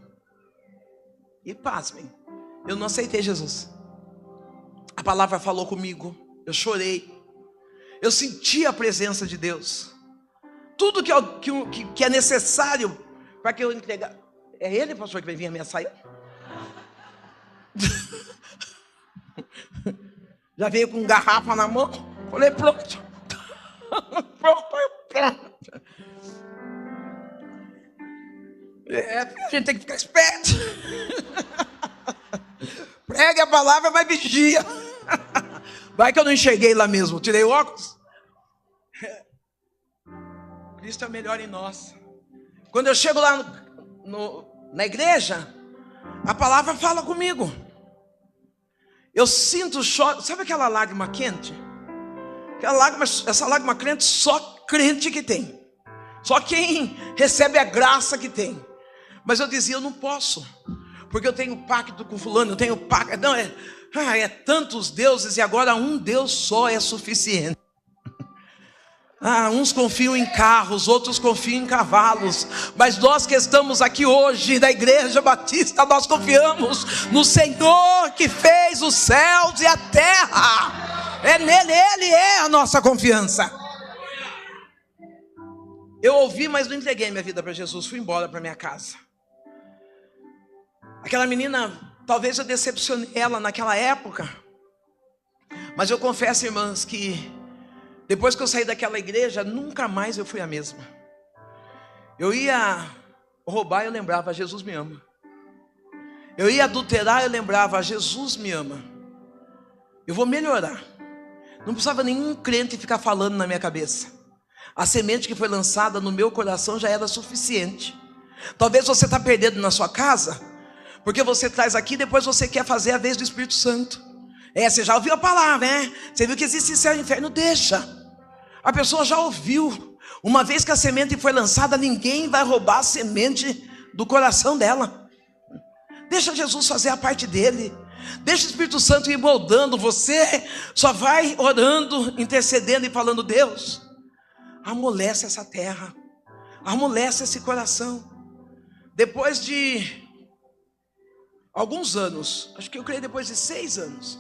eu não aceitei Jesus. A palavra falou comigo, eu chorei. Eu senti a presença de Deus. Tudo que é necessário para que eu entregar. É ele, pastor, que vai vir a minha saia? Já veio com garrafa na mão. Falei, pronto. Pronto. A gente tem que ficar esperto. Pregue a palavra, mas vigia. Vai que eu não enxerguei lá mesmo. Tirei o óculos. Cristo é melhor em nós. Quando eu chego lá na igreja, a palavra fala comigo. Eu sinto choro. Sabe aquela lágrima quente? Essa lágrima quente só crente que tem. Só quem recebe a graça que tem. Mas eu dizia, eu não posso. Porque eu tenho pacto com fulano, eu tenho pacto. Não, é tantos deuses e agora um Deus só é suficiente. Uns confiam em carros, outros confiam em cavalos. Mas nós que estamos aqui hoje da Igreja Batista, nós confiamos no Senhor que fez os céus e a terra. É nele, ele é a nossa confiança. Eu ouvi, mas não entreguei minha vida para Jesus. Fui embora para minha casa. Aquela menina, talvez eu decepcionei ela naquela época. Mas eu confesso, irmãs, que depois que eu saí daquela igreja, nunca mais eu fui a mesma. Eu ia roubar, eu lembrava, Jesus me ama. Eu ia adulterar, eu lembrava, Jesus me ama. Eu vou melhorar. Não precisava nenhum crente ficar falando na minha cabeça. A semente que foi lançada no meu coração já era suficiente. Talvez você está perdendo na sua casa, porque você traz aqui, depois você quer fazer a vez do Espírito Santo. Você já ouviu a palavra, né? Você viu que existe céu e inferno, deixa. A pessoa já ouviu. Uma vez que a semente foi lançada, ninguém vai roubar a semente do coração dela. Deixa Jesus fazer a parte dele. Deixa o Espírito Santo ir moldando. Você só vai orando, intercedendo e falando: Deus, amolece essa terra, amolece esse coração. Depois de alguns anos, acho que eu creio depois de 6 anos,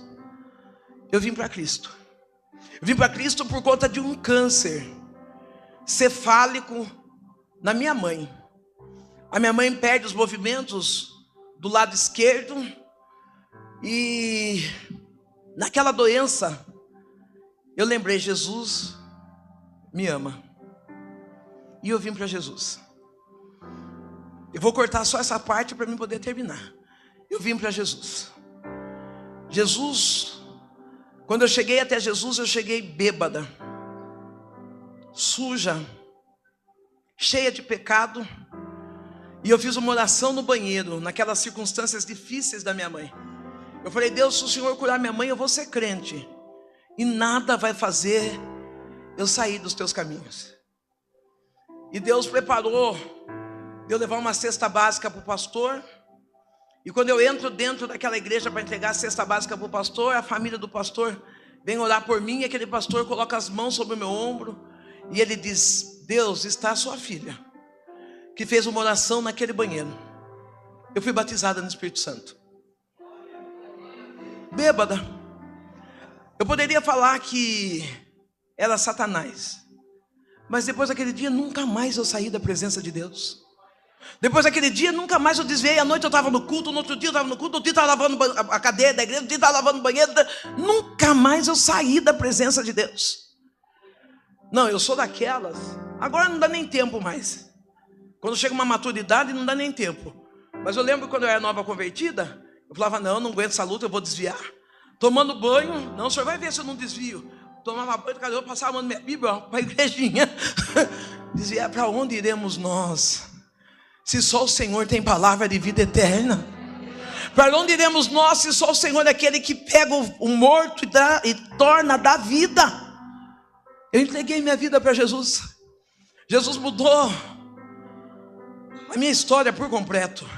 eu vim para Cristo. Eu vim para Cristo por conta de um câncer cefálico na minha mãe. A minha mãe perde os movimentos do lado esquerdo. E naquela doença eu lembrei: Jesus me ama. E eu vim para Jesus. Eu vou cortar só essa parte para mim poder terminar. Eu vim para Jesus. Jesus, quando eu cheguei até Jesus, eu cheguei bêbada, suja, cheia de pecado. E eu fiz uma oração no banheiro, naquelas circunstâncias difíceis da minha mãe. Eu falei: Deus, se o Senhor curar minha mãe, eu vou ser crente. E nada vai fazer eu sair dos teus caminhos. E Deus preparou de eu levar uma cesta básica para o pastor. E quando eu entro dentro daquela igreja para entregar a cesta básica para o pastor, a família do pastor vem orar por mim. E aquele pastor coloca as mãos sobre o meu ombro e ele diz: Deus, está a sua filha, que fez uma oração naquele banheiro. Eu fui batizada no Espírito Santo, bêbada. Eu poderia falar que era Satanás, mas depois daquele dia nunca mais eu saí da presença de Deus. Depois daquele dia nunca mais eu desviei. À noite eu estava no culto, no outro dia eu estava no culto, no outro dia eu estava lavando a cadeira da igreja, no outro dia eu estava lavando o banheiro. Nunca mais eu saí da presença de Deus. Não, eu sou daquelas. Agora não dá nem tempo mais. Quando chega uma maturidade não dá nem tempo. Mas eu lembro quando eu era nova convertida, eu falava: não aguento essa luta, eu vou desviar. Tomando banho, não, o senhor vai ver se eu não desvio. Tomava banho, eu passava a mão na minha Bíblia para a igrejinha. Desviar: para onde iremos nós, se só o Senhor tem palavra de vida eterna? Para onde iremos nós, se só o Senhor é aquele que pega o morto e torna a dar vida? Eu entreguei minha vida para Jesus. Jesus mudou a minha história por completo.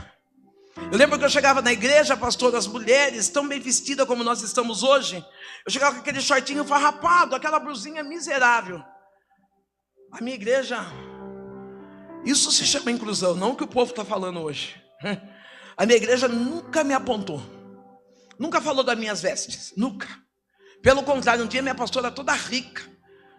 Eu lembro que eu chegava na igreja, pastor, as mulheres tão bem vestidas como nós estamos hoje. Eu chegava com aquele shortinho farrapado, aquela blusinha miserável. A minha igreja, isso se chama inclusão, não o que o povo está falando hoje. A minha igreja nunca me apontou, nunca falou das minhas vestes, nunca. Pelo contrário, um dia minha pastora toda rica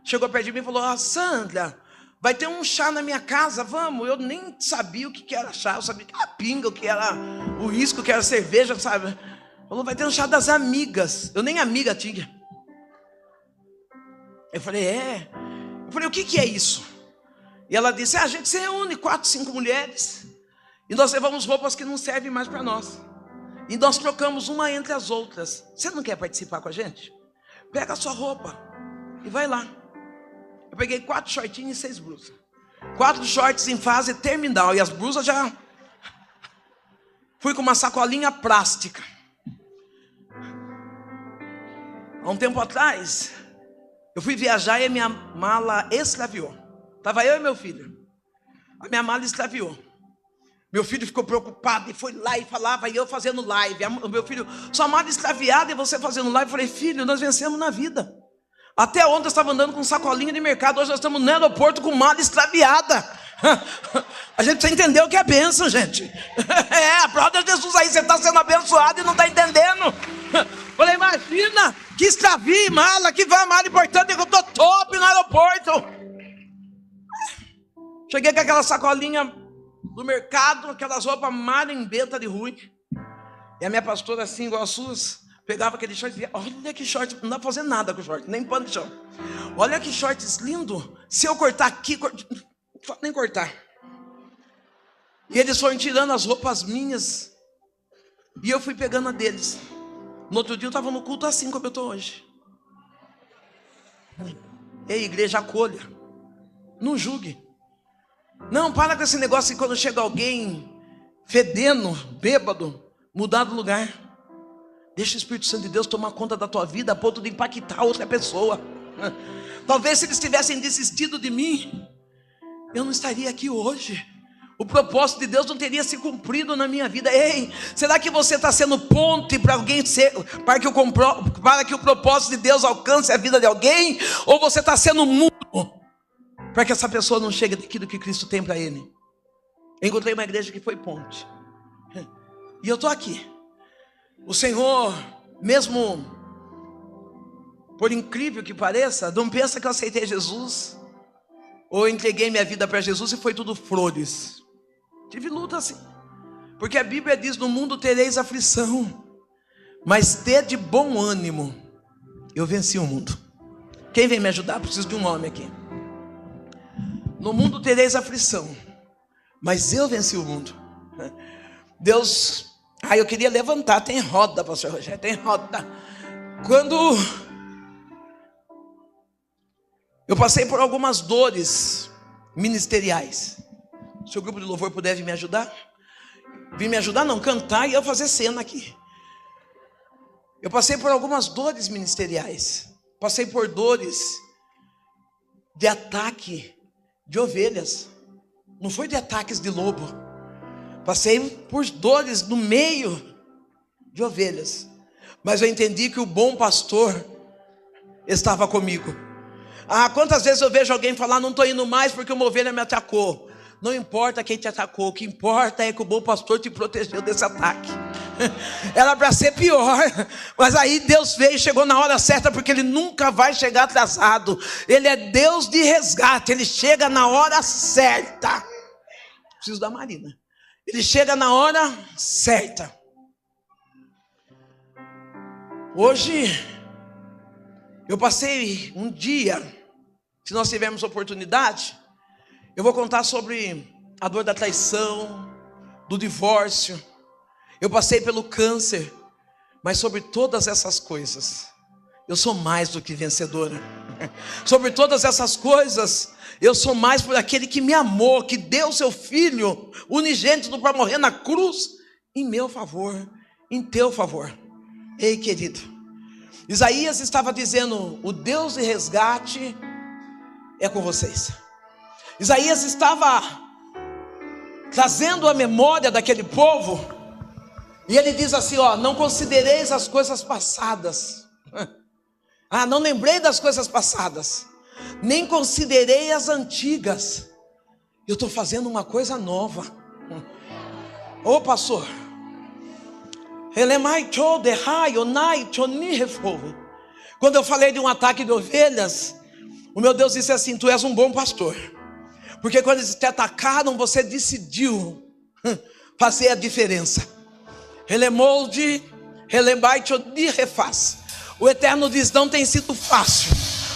chegou perto de mim e falou: Sandra, vai ter um chá na minha casa, vamos? Eu nem sabia o que era chá, eu sabia que era pinga, o que era o uísque, o que era cerveja, sabe? Falou: vai ter um chá das amigas. Eu nem amiga tinha. Eu falei: Eu falei: o que é isso? E ela disse: a gente se reúne 4, 5 mulheres e nós levamos roupas que não servem mais para nós. E nós trocamos uma entre as outras. Você não quer participar com a gente? Pega a sua roupa e vai lá. Eu peguei 4 shortinhos e 6 blusas. 4 shorts em fase terminal. E as blusas já... Fui com uma sacolinha plástica. Há um tempo atrás, eu fui viajar e a minha mala extraviou. Estava eu e meu filho. A minha mala extraviou. Meu filho ficou preocupado e foi lá e falava, e eu fazendo live. O meu filho: sua mala extraviada e você fazendo live. Eu falei: filho, nós vencemos na vida. Até ontem eu estava andando com sacolinha de mercado. Hoje nós estamos no aeroporto com mala extraviada. A gente precisa entender o que é bênção, gente. Aplauda Jesus aí. Você está sendo abençoado e não está entendendo. Falei: imagina Que extravie mala, que vai mala importante, que eu tô top no aeroporto. Cheguei com aquela sacolinha do mercado, aquelas roupas marimbenta de ruim. E a minha pastora, assim, igual as suas, pegava aquele short e dizia: olha que short, não dá pra fazer nada com o short, nem pano de chão. Olha que shorts lindo. Se eu cortar aqui, não nem cortar. E eles foram tirando as roupas minhas, e eu fui pegando a deles. No outro dia eu estava no culto assim como eu estou hoje. Ei, igreja, acolha. Não julgue. Não, para com esse negócio que quando chega alguém fedendo, bêbado, mudar do lugar. Deixa o Espírito Santo de Deus tomar conta da tua vida a ponto de impactar outra pessoa. Talvez se eles tivessem desistido de mim, eu não estaria aqui hoje. O propósito de Deus não teria se cumprido na minha vida. Ei, será que você está sendo ponte para alguém para que o propósito de Deus alcance a vida de alguém? Ou você está sendo muro para que essa pessoa não chegue daquilo que Cristo tem para ele? Eu encontrei uma igreja que foi ponte. E eu estou aqui. O Senhor, mesmo por incrível que pareça, não pensa que eu aceitei Jesus, ou entreguei minha vida para Jesus e foi tudo flores. Tive luta assim, porque a Bíblia diz: no mundo tereis aflição, mas tede bom ânimo, eu venci o mundo. Quem vem me ajudar? Preciso de um nome aqui. No mundo tereis aflição, mas eu venci o mundo. Deus, eu queria levantar, tem roda, pastor Rogério, tem roda. Quando eu passei por algumas dores ministeriais, se o grupo de louvor puder vir me ajudar. Vir me ajudar não, cantar e eu fazer cena aqui. Eu passei por algumas dores ministeriais. Passei por dores de ataque de ovelhas. Não foi de ataques de lobo. Passei por dores no meio de ovelhas. Mas eu entendi que o bom pastor estava comigo. Quantas vezes eu vejo alguém falar: não estou indo mais porque uma ovelha me atacou. Não importa quem te atacou, o que importa é que o bom pastor te protegeu desse ataque. Era para ser pior, mas aí Deus veio e chegou na hora certa, porque Ele nunca vai chegar atrasado. Ele é Deus de resgate, Ele chega na hora certa. Preciso da Marina. Ele chega na hora certa. Hoje eu passei um dia, se nós tivermos oportunidade, eu vou contar sobre a dor da traição, do divórcio. Eu passei pelo câncer, mas sobre todas essas coisas, eu sou mais do que vencedora. Sobre todas essas coisas, eu sou mais por aquele que me amou, que deu seu filho unigênito para morrer na cruz, em meu favor, em teu favor. Ei, querido, Isaías estava dizendo: o Deus de resgate é com vocês. Isaías estava trazendo a memória daquele povo, e ele diz assim: não considereis as coisas passadas. Não lembrei das coisas passadas, nem considerei as antigas. Eu estou fazendo uma coisa nova. Pastor, quando eu falei de um ataque de ovelhas, o meu Deus disse assim: tu és um bom pastor, porque quando eles te atacaram, você decidiu fazer a diferença. O Eterno diz: não tem sido fácil.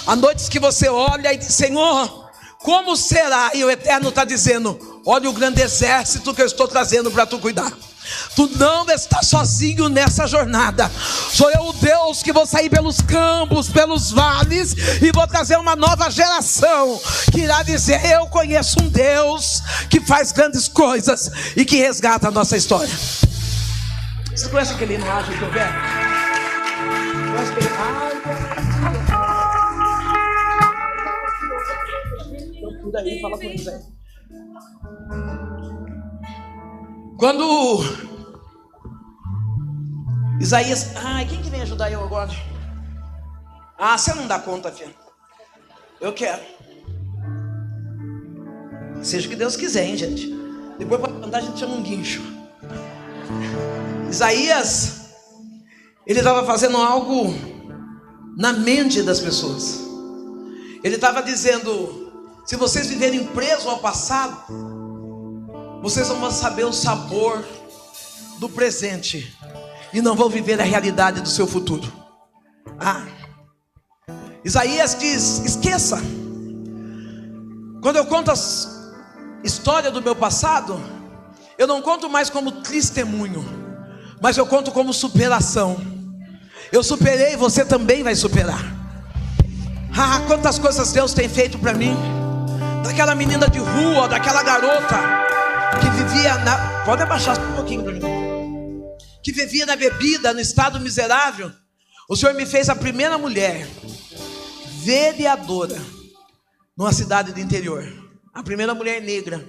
Há noites que você olha e diz: Senhor, como será? E o Eterno está dizendo: olha o grande exército que eu estou trazendo para tu cuidar. Tu não está sozinho nessa jornada. Sou eu o Deus que vou sair pelos campos, pelos vales, e vou trazer uma nova geração que irá dizer: eu conheço um Deus que faz grandes coisas e que resgata a nossa história. Você conhece aquele hino Ágil que eu vejo? Conhece aquele Então cuida aí, fala com eles aí. Quando Isaías... quem que vem ajudar eu agora? Você não dá conta, filho. Eu quero. Seja o que Deus quiser, hein, gente. Depois para cantar a gente chama um guincho. Isaías, ele estava fazendo algo na mente das pessoas. Ele estava dizendo: se vocês viverem presos ao passado, vocês não vão saber o sabor do presente e não vão viver a realidade do seu futuro. Isaías diz: esqueça. Quando eu conto a história do meu passado, eu não conto mais como testemunho, mas eu conto como superação. Eu superei, você também vai superar. Quantas coisas Deus tem feito para mim. Daquela menina de rua, daquela garota que vivia pode abaixar um pouquinho para mim, que vivia na bebida, no estado miserável. O Senhor me fez a primeira mulher vereadora numa cidade do interior, a primeira mulher negra.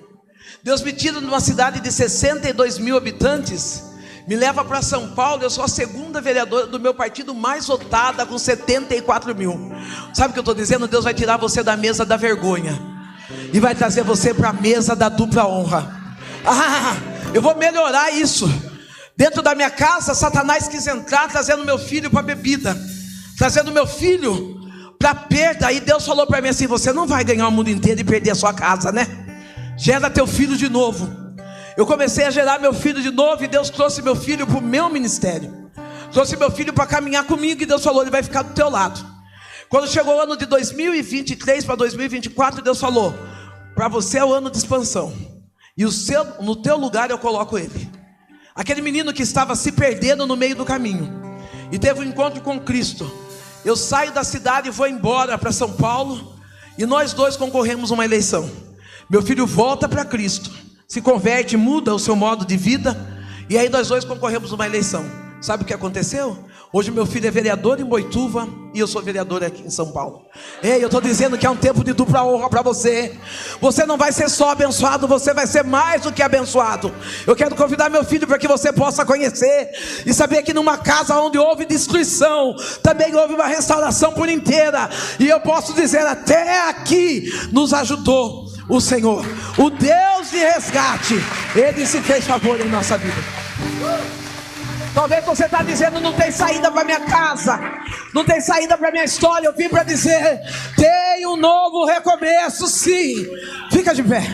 Deus me tira de uma cidade de 62 mil habitantes, me leva para São Paulo. Eu sou a segunda vereadora do meu partido mais votada, com 74 mil. Sabe o que eu estou dizendo? Deus vai tirar você da mesa da vergonha e vai trazer você para a mesa da dupla honra. Eu vou melhorar isso. Dentro da minha casa, Satanás quis entrar trazendo meu filho para bebida, trazendo meu filho para perda. Aí Deus falou para mim assim: você não vai ganhar o mundo inteiro e perder a sua casa, né? Gera teu filho de novo. Eu comecei a gerar meu filho de novo, e Deus trouxe meu filho para o meu ministério, trouxe meu filho para caminhar comigo, e Deus falou: ele vai ficar do teu lado. Quando chegou o ano de 2023 para 2024, Deus falou: para você é o ano de expansão, e no teu lugar eu coloco ele. Aquele menino que estava se perdendo no meio do caminho e teve um encontro com Cristo. Eu saio da cidade e vou embora para São Paulo, e nós dois concorremos uma eleição. Meu filho volta para Cristo, se converte, muda o seu modo de vida, e aí nós dois concorremos uma eleição. Sabe o que aconteceu? Hoje meu filho é vereador em Boituva e eu sou vereador aqui em São Paulo. Ei, eu estou dizendo que é um tempo de dupla honra para você. Você não vai ser só abençoado, você vai ser mais do que abençoado. Eu quero convidar meu filho para que você possa conhecer e saber que numa casa onde houve destruição, também houve uma restauração por inteira. E eu posso dizer: até aqui nos ajudou o Senhor, o Deus de resgate. Ele se fez favor em nossa vida. Talvez você está dizendo: não tem saída para minha casa, não tem saída para minha história. Eu vim para dizer: tem um novo recomeço, sim. Fica de pé.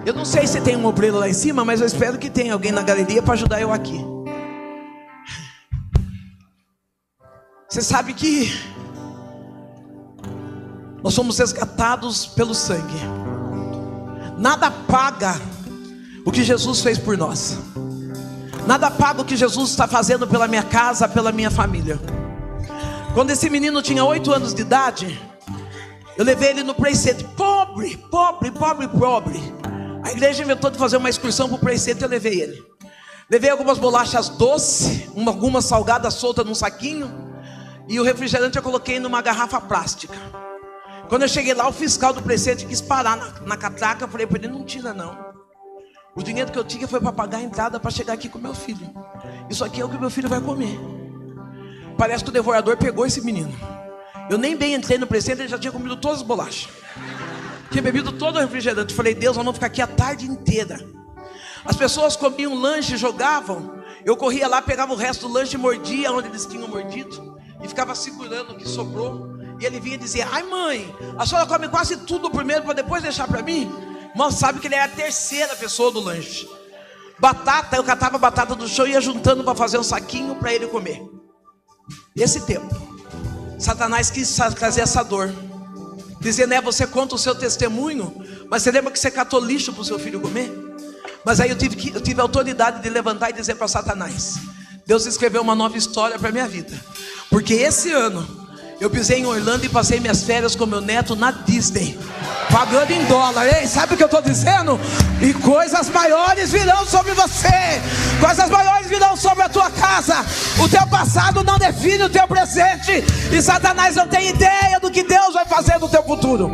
Eu não sei se tem um obreiro lá em cima, mas eu espero que tenha alguém na galeria para ajudar eu aqui. Você sabe que nós somos resgatados pelo sangue. Nada paga o que Jesus fez por nós. Nada paga o que Jesus está fazendo pela minha casa, pela minha família. Quando esse menino tinha 8 anos de idade, eu levei ele no Play Center. Pobre. A igreja inventou de fazer uma excursão para o Play Center. Eu levei ele. Levei algumas bolachas doces, algumas salgadas soltas num saquinho, e o refrigerante eu coloquei numa garrafa plástica. Quando eu cheguei lá, o fiscal do Play Center quis parar na catraca. Eu falei para ele: não tira não. O dinheiro que eu tinha foi para pagar a entrada para chegar aqui com meu filho. Isso aqui é o que meu filho vai comer. Parece que o devorador pegou esse menino. Eu nem bem entrei no Play Center, ele já tinha comido todas as bolachas, tinha bebido todo o refrigerante. Eu falei: Deus, nós vamos ficar aqui a tarde inteira. As pessoas comiam lanche, jogavam. Eu corria lá, pegava o resto do lanche, mordia onde eles tinham mordido e ficava segurando o que sobrou. E ele vinha dizer: ai mãe, a senhora come quase tudo primeiro para depois deixar para mim? Irmão, sabe que ele é a terceira pessoa do lanche. Batata, eu catava batata do chão e ia juntando para fazer um saquinho para ele comer. Esse tempo, Satanás quis trazer essa dor, dizendo: você conta o seu testemunho, mas você lembra que você catou lixo para o seu filho comer? Mas aí eu tive a autoridade de levantar e dizer para Satanás: Deus escreveu uma nova história para a minha vida, porque esse ano eu pisei em Orlando e passei minhas férias com meu neto na Disney, pagando em dólar. Ei, sabe o que eu estou dizendo? E coisas maiores virão sobre você, coisas maiores virão sobre a tua casa. O teu passado não define o teu presente, e Satanás não tem ideia do que Deus vai fazer no teu futuro.